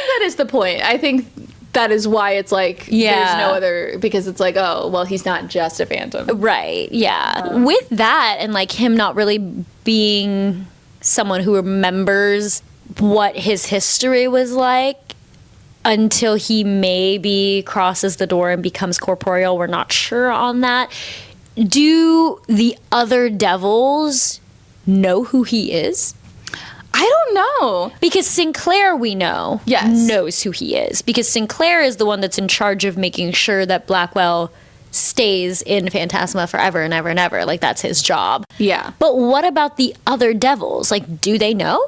that is the point. I think that is why it's like there's no other, because it's like, oh, well, he's not just a phantom. Right, yeah. With that and like him not really being someone who remembers what his history was like until he maybe crosses the door and becomes corporeal. We're not sure on that. Do the other devils know who he is? I don't know. Because Sinclair, we know, knows who he is. Because Sinclair is the one that's in charge of making sure that Blackwell stays in Phantasma forever and ever and ever. Like, that's his job. Yeah. But what about the other devils? Like, do they know?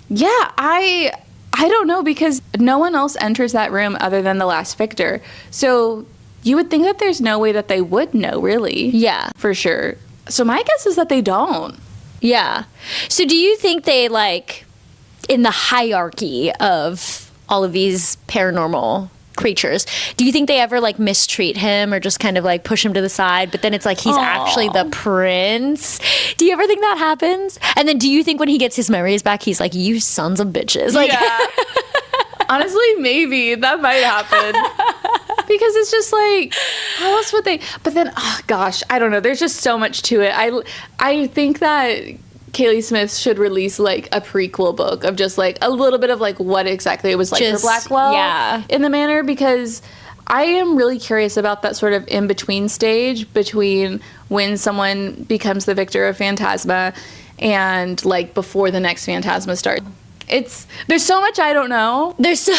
Yeah, I don't know, because no one else enters that room other than the last victor. So you would think that there's no way that they would know, really. Yeah. For sure. So my guess is that they don't. Yeah. So do you think they, like, in the hierarchy of all of these paranormal creatures, do you think they ever, like, mistreat him or just kind of, like, push him to the side, but then it's like he's actually the prince? Do you ever think that happens? And then do you think when he gets his memories back, he's like, you sons of bitches? Like, yeah. Honestly, maybe. That might happen. Because it's just like, how else would they? But then, oh gosh, I don't know. There's just so much to it. I think that Kaylee Smith should release like a prequel book of just like a little bit of like what exactly it was like for Blackwell in the manor, because I am really curious about that sort of in-between stage between when someone becomes the victor of Phantasma and like before the next Phantasma starts. There's so much I don't know. There's so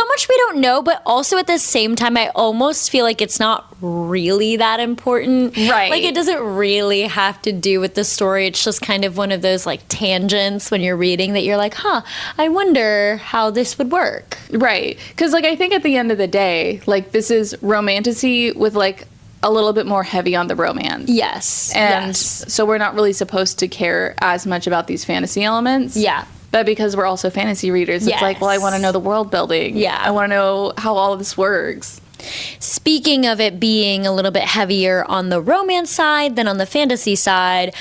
much we don't know, but also at the same time, I almost feel like it's not really that important. Right. Like, it doesn't really have to do with the story. It's just kind of one of those, like, tangents when you're reading that you're like, I wonder how this would work. Right. Because, like, I think at the end of the day, like, this is romantasy with, like, a little bit more heavy on the romance. Yes. And so we're not really supposed to care as much about these fantasy elements. Yeah. But because we're also fantasy readers, it's like, well, I want to know the world building. Yeah. I want to know how all of this works. Speaking of it being a little bit heavier on the romance side than on the fantasy side,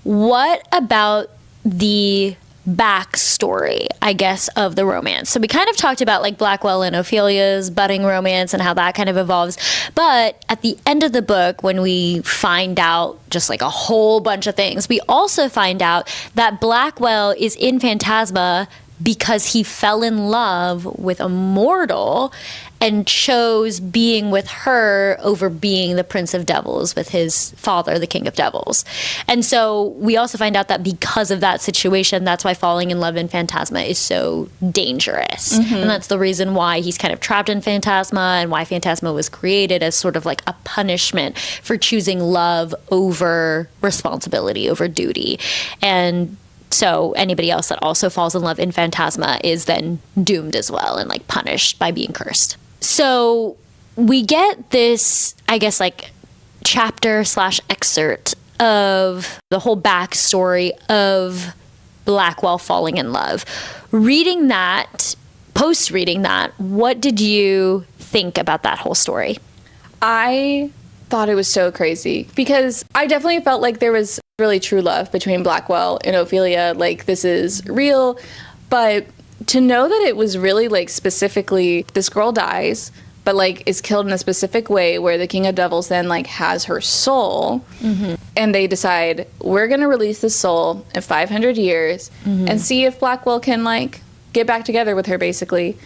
what about the backstory, I guess, of the romance? So we kind of talked about like Blackwell and Ophelia's budding romance and how that kind of evolves. But at the end of the book, when we find out just like a whole bunch of things, we also find out that Blackwell is in Phantasma because he fell in love with a mortal and chose being with her over being the Prince of Devils with his father, the King of Devils. And so we also find out that because of that situation, that's why falling in love in Phantasma is so dangerous. Mm-hmm. And that's the reason why he's kind of trapped in Phantasma and why Phantasma was created as sort of like a punishment for choosing love over responsibility, over duty. And so anybody else that also falls in love in Phantasma is then doomed as well and like punished by being cursed. So we get this, I guess, like chapter / excerpt of the whole backstory of Blackwell falling in love. Reading that, post-reading that, what did you think about that whole story? I thought it was so crazy because I definitely felt like there was really true love between Blackwell and Ophelia. Like, this is real. But to know that it was really, like, specifically this girl dies, but, like, is killed in a specific way where the King of Devils then, like, has her soul. And they decide, we're going to release this soul in 500 years and see if Blackwell can, like, get back together with her, basically.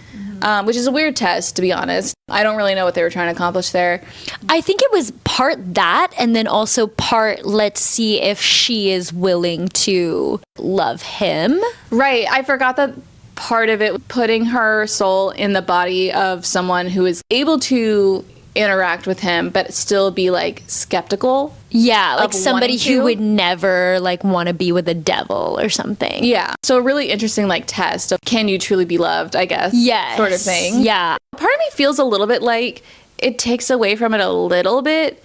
Which is a weird test, to be honest. I don't really know what they were trying to accomplish there. I think it was part that, and then also part, let's see if she is willing to love him. Right. I forgot that part of it, putting her soul in the body of someone who is able to interact with him, but still be, like, skeptical. Yeah, like somebody wanting to. who would never, like, want to be with a devil or something. Yeah. So a really interesting, like, test of can you truly be loved, I guess. Yes. Sort of thing. Yeah. Part of me feels a little bit like it takes away from it a little bit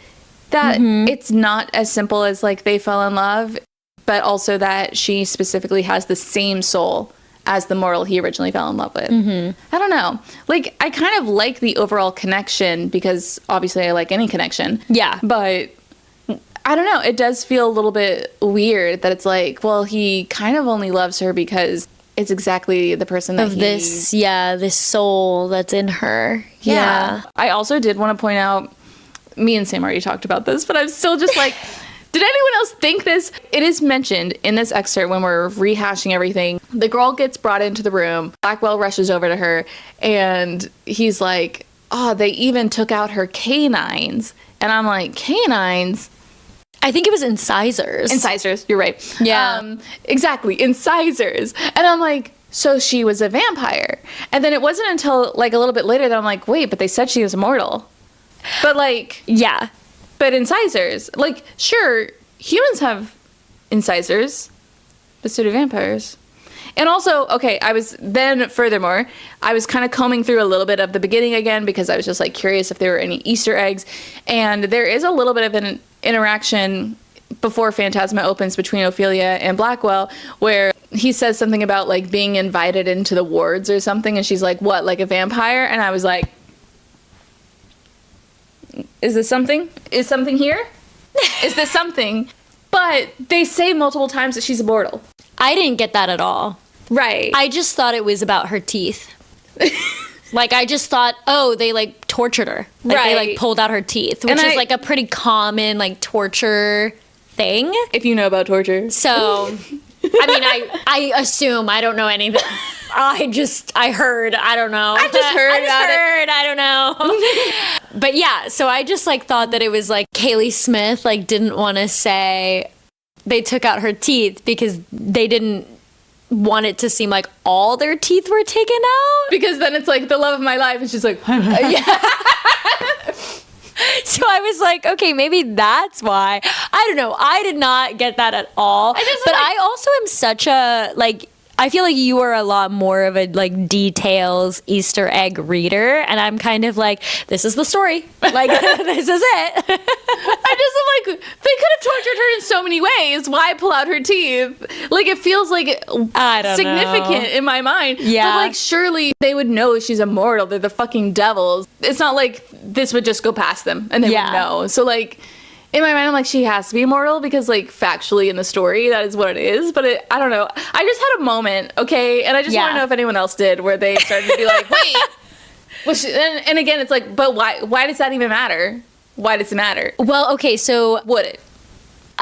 that it's not as simple as, like, they fell in love, but also that she specifically has the same soul as the mortal he originally fell in love with. I don't know. Like, I kind of like the overall connection because obviously I like any connection. Yeah. But I don't know. It does feel a little bit weird that it's like, well, he kind of only loves her because it's exactly the person that This soul that's in her. Yeah. I also did want to point out, me and Sam already talked about this, but I'm still just like, did anyone else think this? It is mentioned in this excerpt when we're rehashing everything. The girl gets brought into the room. Blackwell rushes over to her, and he's like, oh, they even took out her canines. And I'm like, canines? I think it was incisors. Incisors, you're right. Yeah. Exactly, incisors. And I'm like, so she was a vampire. And then it wasn't until, like, a little bit later that I'm like, wait, but they said she was immortal. But, like... Yeah. But incisors, like, sure, humans have incisors, but so do vampires. And also, okay, furthermore, I was kind of combing through a little bit of the beginning again because I was just, like, curious if there were any Easter eggs. And there is a little bit of an interaction before Phantasma opens between Ophelia and Blackwell where he says something about, like, being invited into the wards or something. And she's like, what, like a vampire? And I was like... Is this something? Is something here? Is this something? But they say multiple times that she's immortal. I didn't get that at all. Right. I just thought it was about her teeth. Like, I just thought, oh, they, like, tortured her. Like, Right. they, like, pulled out her teeth, which is, like, a pretty common, like, torture thing. If you know about torture. So, I mean, I assume, I don't know anything. I heard, I don't know. I just heard I don't know. But yeah, so I just, like, thought that it was, like, Kaylee Smith, like, didn't want to say they took out her teeth because they didn't want it to seem like all their teeth were taken out. Because then it's like the love of my life. It's just like, Yeah. So I was like, okay, maybe that's why. I don't know. I did not get that at all. I also am such a, like, I feel like you are a lot more of a, like, details Easter egg reader, and I'm kind of like, this is the story. Like, this is it. I just am like, they could have tortured her in so many ways. Why pull out her teeth? Like, it feels like I don't significant know. in my mind. Yeah. But, like, surely they would know she's immortal. They're the fucking devils. It's not like this would just go past them and they would know. So, like... In my mind, I'm like, she has to be immortal because, like, factually in the story, that is what it is. But I don't know. I just had a moment, okay? And I just want to know if anyone else did, where they started to be like, wait. And again, it's like, but why? Why does that even matter? Why does it matter? Well, okay, so Would it?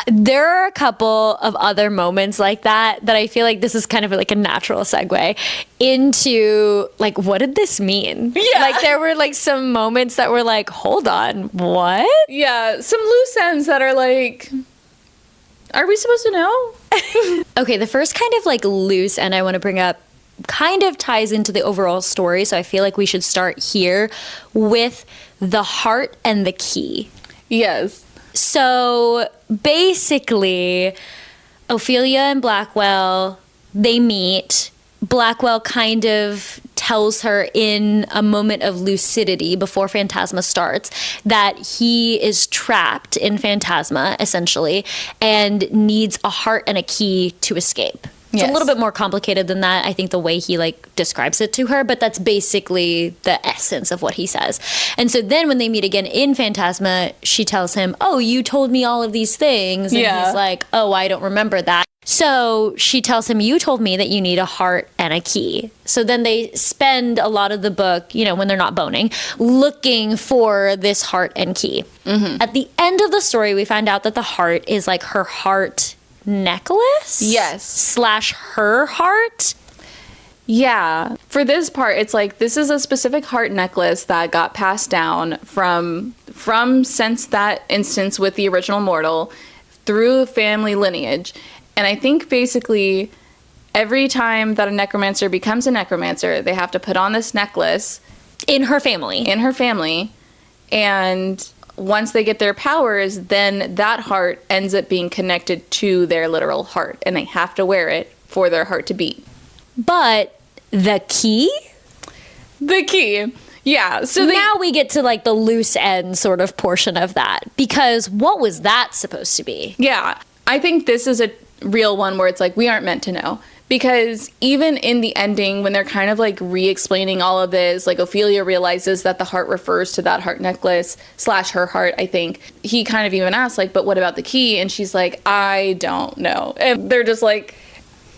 there are a couple of other moments like that I feel like this is kind of like a natural segue into, like, what did this mean? Yeah. Like, there were, like, some moments that were like, hold on, what? Yeah, some loose ends that are like, are we supposed to know? Okay, the first kind of, like, loose end I want to bring up kind of ties into the overall story, so I feel like we should start here with the heart and the key. Yes. So basically, Ophelia and Blackwell, they meet. Blackwell kind of tells her in a moment of lucidity before Phantasma starts that he is trapped in Phantasma, essentially, and needs a heart and a key to escape. It's Yes. a little bit more complicated than that. I think the way he like describes it to her, but that's basically the essence of what he says. And so then when they meet again in Phantasma, she tells him, "Oh, you told me all of these things." And Yeah. he's like, "Oh, I don't remember that." So she tells him, "You told me that you need a heart and a key." So then they spend a lot of the book, you know, when they're not boning, looking for this heart and key. At the end of the story, we find out that the heart is like her heart necklace? Yes. Slash her heart? Yeah. For this part, it's like this is a specific heart necklace that got passed down from since that instance with the original mortal through family lineage. And I think basically every time that a necromancer becomes a necromancer, they have to put on this necklace In her family. in her family. And once they get their powers, then that heart ends up being connected to their literal heart. And they have to wear it for their heart to beat. But the key? The key. Yeah. So Now we get to like the loose end sort of portion of that. Because what was that supposed to be? Yeah. I think this is a real one where it's like, we aren't meant to know. Because even in the ending, when they're kind of like re-explaining all of this, like Ophelia realizes that the heart refers to that heart necklace slash her heart, I think. He kind of even asks, like, but what about the key? And she's like, I don't know. And they're just like,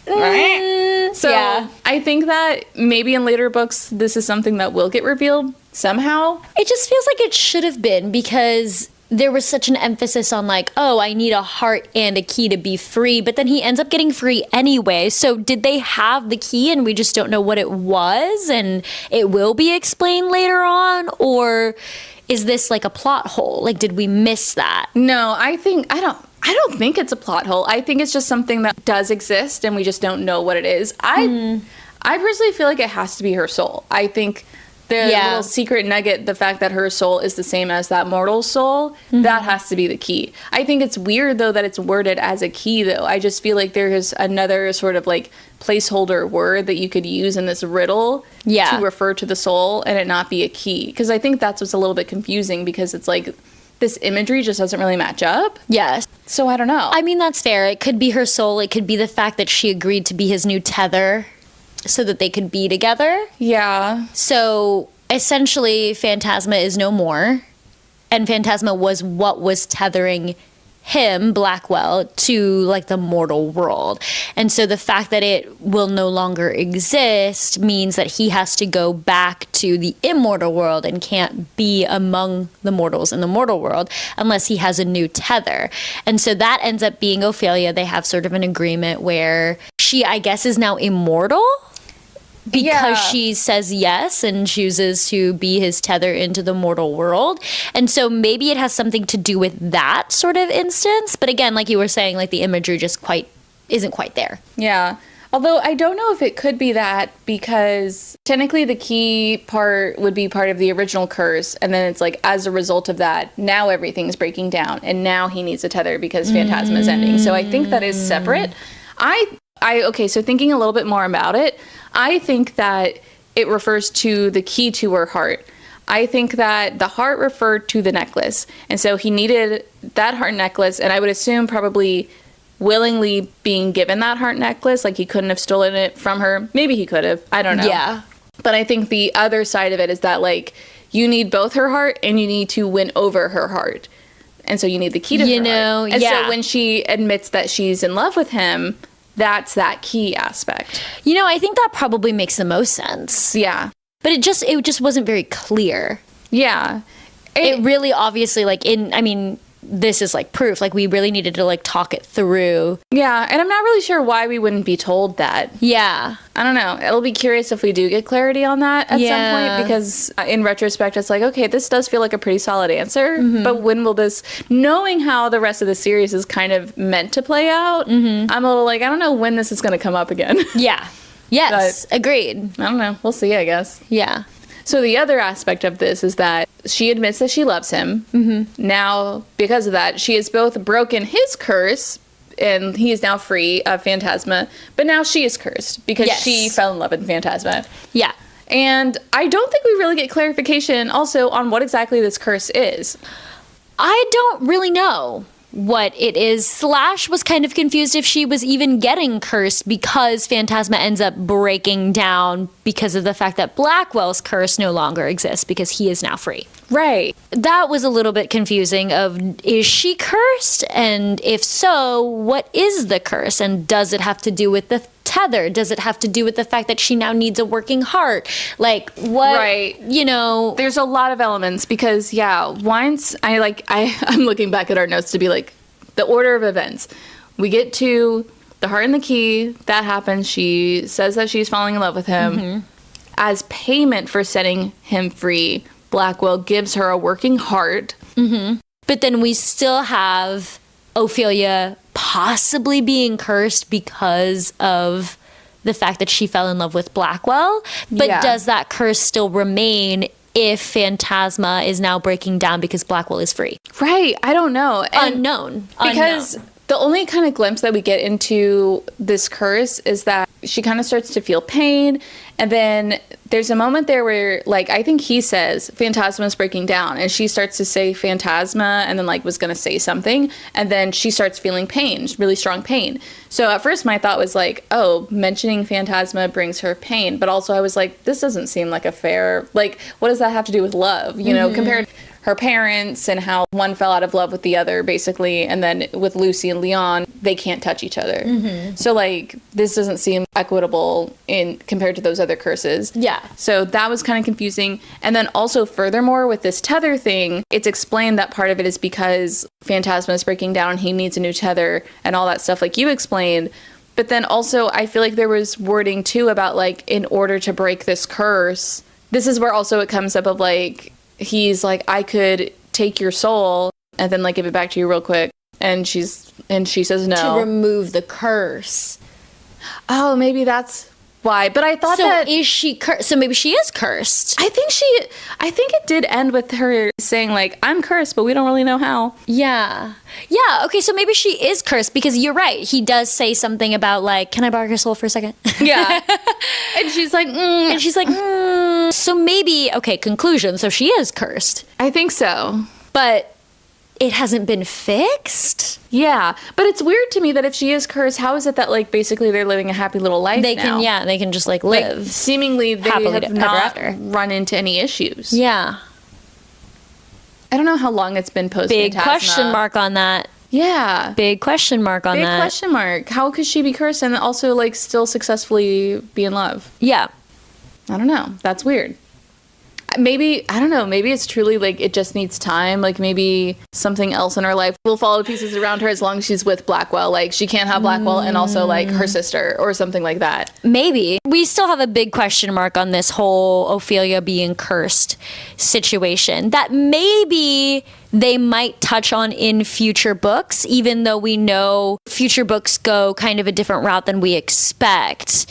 right? So yeah. I think that maybe in later books, this is something that will get revealed somehow. It just feels like it should have been because there was such an emphasis on like, oh, I need a heart and a key to be free, but then he ends up getting free anyway. So did they have the key and we just don't know what it was and it will be explained later on? Or is this like a plot hole? Like, did we miss that? No, I don't think it's a plot hole. I think it's just something that does exist and we just don't know what it is. I personally feel like it has to be her soul. I think the little secret nugget, the fact that her soul is the same as that mortal soul, that has to be the key. I think it's weird, though, that it's worded as a key, though. I just feel like there is another sort of, like, placeholder word that you could use in this riddle to refer to the soul and it not be a key. Because I think that's what's a little bit confusing because it's like this imagery just doesn't really match up. Yes. So I don't know. I mean, that's fair. It could be her soul. It could be the fact that she agreed to be his new tether so that they could be together. Yeah. So essentially, Phantasma is no more. And Phantasma was what was tethering him, Blackwell, to like the mortal world. And so the fact that it will no longer exist means that he has to go back to the immortal world and can't be among the mortals in the mortal world unless he has a new tether. And so that ends up being Ophelia. They have sort of an agreement where she, I guess, is now immortal because she says yes and chooses to be his tether into the mortal world. And so maybe it has something to do with that sort of instance. But again, like you were saying, like the imagery just isn't quite there. Yeah. Although I don't know if it could be that because technically the key part would be part of the original curse. And then it's like, as a result of that, now everything's breaking down. And now he needs a tether because Phantasma is ending. So I think that is separate. Okay, so thinking a little bit more about it, I think that it refers to the key to her heart. I think that the heart referred to the necklace. And so he needed that heart necklace, and I would assume probably willingly being given that heart necklace. Like he couldn't have stolen it from her. Maybe he could have. I don't know. Yeah. But I think the other side of it is that, like, you need both her heart and you need to win over her heart. And so you need the key to her heart. And so when she admits that she's in love with him, that's that key aspect. You know, I think that probably makes the most sense. Yeah. But it just wasn't very clear. Yeah. It really obviously, like, this is like proof. Like, we really needed to like talk it through. Yeah, and I'm not really sure why we wouldn't be told that. Yeah. I don't know. It'll be curious if we do get clarity on that at some point, because in retrospect, it's like, okay, this does feel like a pretty solid answer, but when will this, knowing how the rest of the series is kind of meant to play out, I'm a little like, I don't know when this is going to come up again. Yeah. Yes. Agreed. I don't know. We'll see, I guess. Yeah. So the other aspect of this is that she admits that she loves him. Now, because of that, she has both broken his curse, and he is now free of Phantasma, but now she is cursed because she fell in love with Phantasma. Yeah. And I don't think we really get clarification also on what exactly this curse is. I don't really know. what it is. Slash was kind of confused if she was even getting cursed because Phantasma ends up breaking down because of the fact that Blackwell's curse no longer exists because he is now free. Right. That was a little bit confusing of, is she cursed? And if so, what is the curse? And does it have to do with the tether? Does it have to do with the fact that she now needs a working heart? Like, what, right. you know? There's a lot of elements because, once I'm looking back at our notes to be like, the order of events. We get to the heart and the key. That happens. She says that she's falling in love with him. Mm-hmm. As payment for setting him free, Blackwell gives her a working heart. Mm-hmm. But then we still have Ophelia possibly being cursed because of the fact that she fell in love with Blackwell. But does that curse still remain if Phantasma is now breaking down because Blackwell is free? Right. I don't know. And unknown. Because the only kind of glimpse that we get into this curse is that she kind of starts to feel pain. And then there's a moment there where, like, I think he says Phantasma's breaking down, and she starts to say Phantasma and then, like, was going to say something. And then she starts feeling pain, really strong pain. So at first my thought was like, oh, mentioning Phantasma brings her pain. But also I was like, this doesn't seem like a fair, like, what does that have to do with love? You know, compared her parents and how one fell out of love with the other, basically. And then with Lucy and Leon, they can't touch each other. Mm-hmm. So, like, this doesn't seem equitable in compared to those other curses. Yeah. So that was kind of confusing. And then also, furthermore, with this tether thing, it's explained that part of it is because Phantasma is breaking down and he needs a new tether and all that stuff, like you explained. But then also, I feel like there was wording, too, about, like, in order to break this curse, this is where also it comes up of, like, he's like, I could take your soul and then, like, give it back to you real quick. And she says no. To remove the curse. Oh, maybe that's why. But I thought so is she cursed? So maybe she is cursed. I think it did end with her saying, like, I'm cursed, but we don't really know how. Yeah. Yeah, okay, so maybe she is cursed because you're right. He does say something about, like, can I borrow your soul for a second? Yeah. And she's like, And she's like, So maybe, okay, conclusion. So she is cursed. I think so. But it hasn't been fixed? Yeah. But it's weird to me that if she is cursed, how is it that, like, basically they're living a happy little life they now? They can just, like, live. Like, seemingly they happily have not ever after. Run into any issues. Yeah. I don't know how long it's been post Big Phantasma. question mark on that. Yeah. Big question mark on that. Big question mark. How could she be cursed and also, like, still successfully be in love? Yeah. I don't know. That's weird. Maybe, I don't know, maybe it's truly, like, it just needs time. Like, maybe something else in her life will fall to pieces around her as long as she's with Blackwell. Like, she can't have Blackwell and also, like, her sister or something like that. Maybe. We still have a big question mark on this whole Ophelia being cursed situation that maybe they might touch on in future books, even though we know future books go kind of a different route than we expect.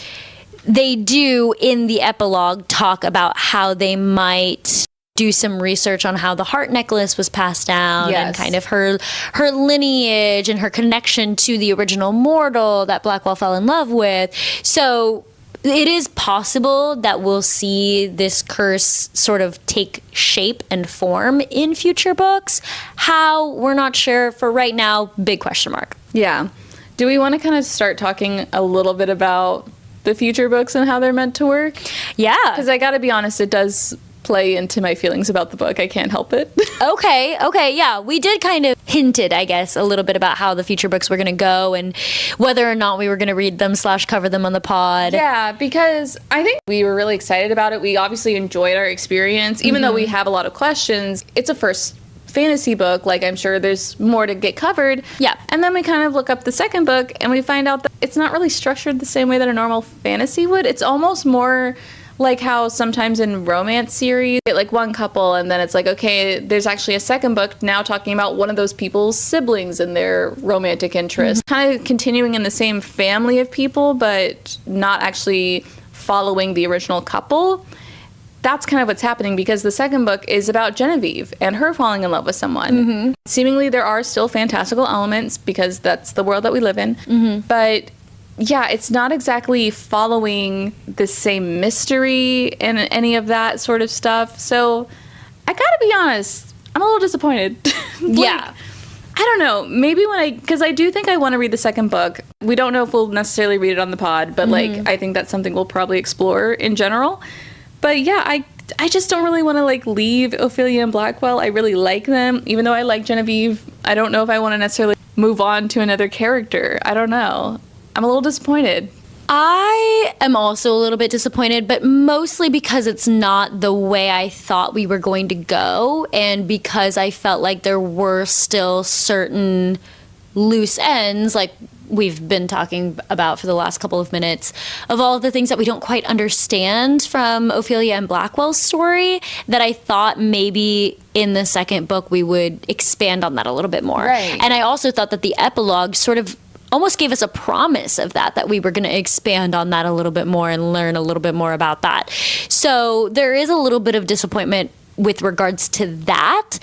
They do, in the epilogue, talk about how they might do some research on how the heart necklace was passed down and kind of her lineage and her connection to the original mortal that Blackwell fell in love with. So it is possible that we'll see this curse sort of take shape and form in future books. How? We're not sure. For right now, big question mark. Yeah. Do we want to kind of start talking a little bit about the future books and how they're meant to work? Yeah. Because I gotta be honest, it does play into my feelings about the book. I can't help it. Okay, yeah. We did kind of hinted, I guess, a little bit about how the future books were going to go and whether or not we were going to read them / cover them on the pod. Yeah, because I think we were really excited about it. We obviously enjoyed our experience. Even though we have a lot of questions, it's a first fantasy book. Like, I'm sure there's more to get covered. Yeah. And then we kind of look up the second book and we find out that it's not really structured the same way that a normal fantasy would. It's almost more like how sometimes in romance series, get like one couple and then it's like, okay, there's actually a second book now talking about one of those people's siblings and their romantic interests. Kind of continuing in the same family of people, but not actually following the original couple. That's kind of what's happening because the second book is about Genevieve and her falling in love with someone. Seemingly there are still fantastical elements because that's the world that we live in. But yeah, it's not exactly following the same mystery and any of that sort of stuff. So I gotta be honest, I'm a little disappointed. Yeah. I don't know. Maybe because I do think I want to read the second book. We don't know if we'll necessarily read it on the pod, but like, I think that's something we'll probably explore in general. But yeah, I just don't really want to like leave Ophelia and Blackwell. I really like them. Even though I like Genevieve, I don't know if I want to necessarily move on to another character. I don't know. I'm a little disappointed. I am also a little bit disappointed, but mostly because it's not the way I thought we were going to go, and because I felt like there were still certain loose ends, like we've been talking about for the last couple of minutes, of all of the things that we don't quite understand from Ophelia and Blackwell's story, that I thought maybe in the second book we would expand on that a little bit more. Right. And I also thought that the epilogue sort of almost gave us a promise of that we were going to expand on that a little bit more and learn a little bit more about that. So there is a little bit of disappointment with regards to that.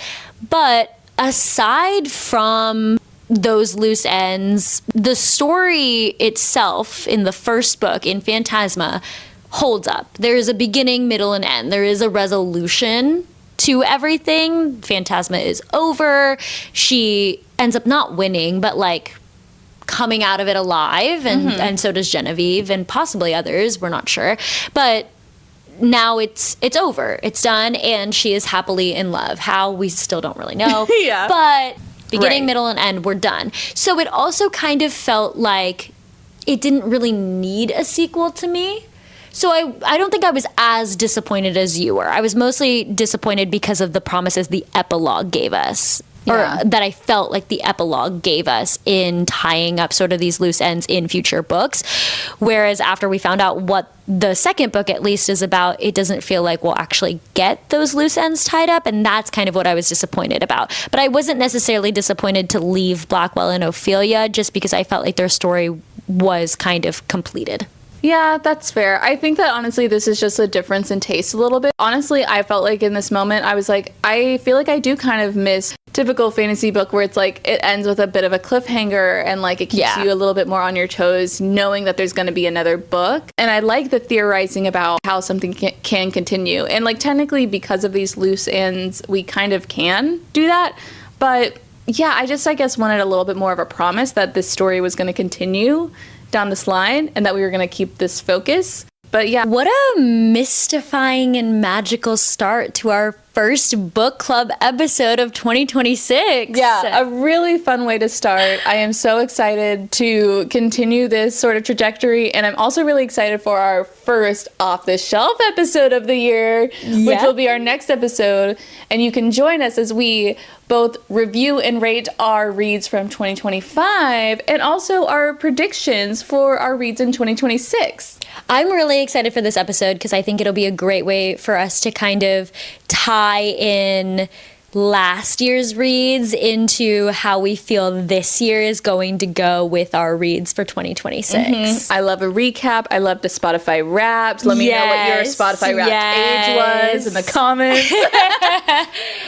But aside from those loose ends, the story itself in the first book, in Phantasma, holds up. There is a beginning, middle, and end. There is a resolution to everything. Phantasma is over. She ends up not winning, but like coming out of it alive, and so does Genevieve and possibly others, we're not sure. But now it's over, it's done, and she is happily in love. How, we still don't really know. Yeah. But beginning, Right. middle, and end, we're done. So it also kind of felt like it didn't really need a sequel to me. So I don't think I was as disappointed as you were. I was mostly disappointed because of the promises the epilogue gave us. Yeah. Or that I felt like the epilogue gave us in tying up sort of these loose ends in future books. Whereas after we found out what the second book at least is about, it doesn't feel like we'll actually get those loose ends tied up. And that's kind of what I was disappointed about. But I wasn't necessarily disappointed to leave Blackwell and Ophelia, just because I felt like their story was kind of completed. Yeah, that's fair. I think that honestly, this is just a difference in taste a little bit. Honestly, I felt like in this moment, I was like, I feel like I do kind of miss typical fantasy book where it's like it ends with a bit of a cliffhanger and like it keeps you a little bit more on your toes, knowing that there's going to be another book. And I like the theorizing about how something can continue. And like technically, because of these loose ends, we kind of can do that. But yeah, I guess wanted a little bit more of a promise that this story was going to continue down this line and that we were going to keep this focus. But yeah. What a mystifying and magical start to our first book club episode of 2026. Yeah, a really fun way to start. I am so excited to continue this sort of trajectory, and I'm also really excited for our first off-the-shelf episode of the year, which will be our next episode, and you can join us as we both review and rate our reads from 2025 and also our predictions for our reads in 2026. I'm really excited for this episode because I think it'll be a great way for us to kind of tie in last year's reads into how we feel this year is going to go with our reads for 2026. I love a recap. I love the Spotify Wrapped. Let me know what your Spotify Wrapped age was in the comments.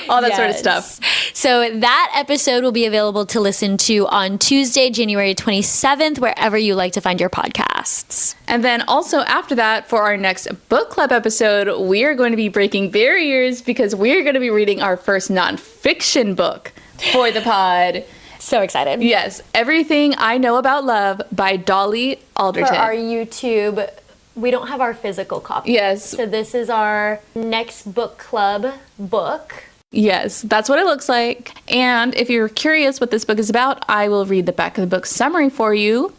All that sort of stuff. So that episode will be available to listen to on Tuesday, January 27th, wherever you like to find your podcasts. And then also after that, for our next book club episode, we are going to be breaking barriers because we're going to be reading our first nonfiction book for the pod. So excited. Yes, Everything I Know About Love by Dolly Alderton. For our YouTube, we don't have our physical copy. Yes. So this is our next book club book. Yes, that's what it looks like. And if you're curious what this book is about, I will read the back of the book summary for you.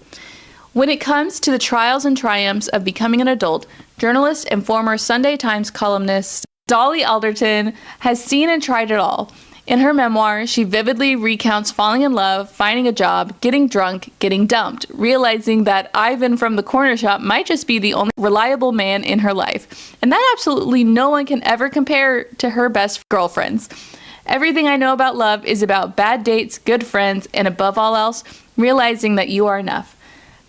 When it comes to the trials and triumphs of becoming an adult, journalist and former Sunday Times columnist Dolly Alderton has seen and tried it all. In her memoir, she vividly recounts falling in love, finding a job, getting drunk, getting dumped, realizing that Ivan from the corner shop might just be the only reliable man in her life, and that absolutely no one can ever compare to her best girlfriends. Everything I Know About Love is about bad dates, good friends, and above all else, realizing that you are enough.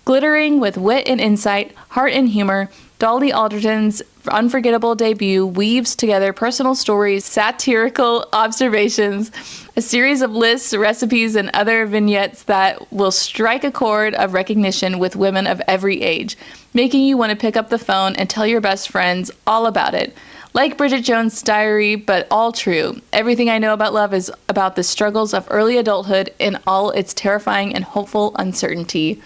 Glittering with wit and insight, heart and humor, Dolly Alderton's unforgettable debut weaves together personal stories, satirical observations, a series of lists, recipes, and other vignettes that will strike a chord of recognition with women of every age, making you want to pick up the phone and tell your best friends all about it. Like Bridget Jones' diary, but all true. Everything I know about love is about the struggles of early adulthood in all its terrifying and hopeful uncertainty.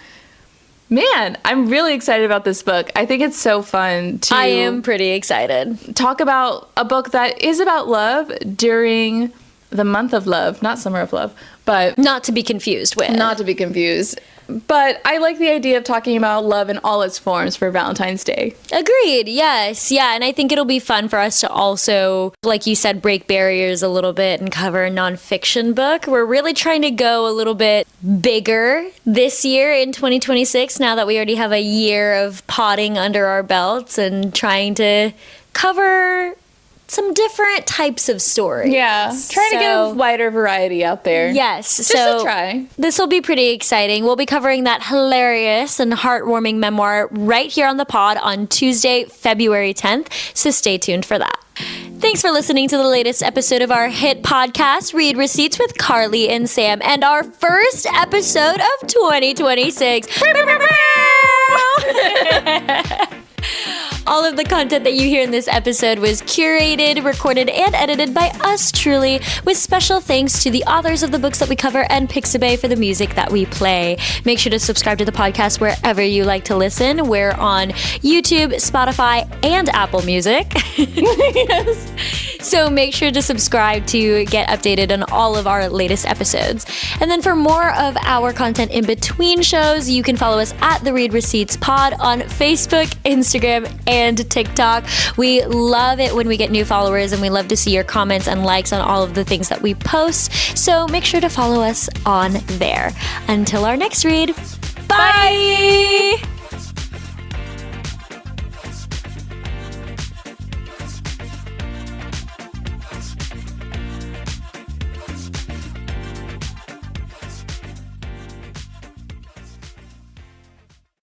Man, I'm really excited about this book. I think it's so fun to I am pretty excited. talk about a book that is about love during the month of love, not summer of love, but Not to be confused with. not to be confused. But I like the idea of talking about love in all its forms for Valentine's Day. Agreed. Yes. Yeah. And I think it'll be fun for us to also, like you said, break barriers a little bit and cover a nonfiction book. We're really trying to go a little bit bigger this year in 2026, now that we already have a year of potting under our belts and trying to cover some different types of stories. Yeah, trying to get a wider variety out there. Yes. Just so a try. This will be pretty exciting. We'll be covering that hilarious and heartwarming memoir right here on the pod on Tuesday, February 10th. So stay tuned for that. Thanks for listening to the latest episode of our hit podcast, Read Receipts with Carly and Sam, and our first episode of 2026. All of the content that you hear in this episode was curated, recorded, and edited by us truly, with special thanks to the authors of the books that we cover and Pixabay for the music that we play. Make sure to subscribe to the podcast wherever you like to listen. We're on YouTube, Spotify, and Apple Music. Yes. So make sure to subscribe to get updated on all of our latest episodes. And then for more of our content in between shows, you can follow us at the Read Receipts Pod on Facebook, Instagram, and TikTok. We love it when we get new followers, and we love to see your comments and likes on all of the things that we post. So make sure to follow us on there. Until our next read, bye!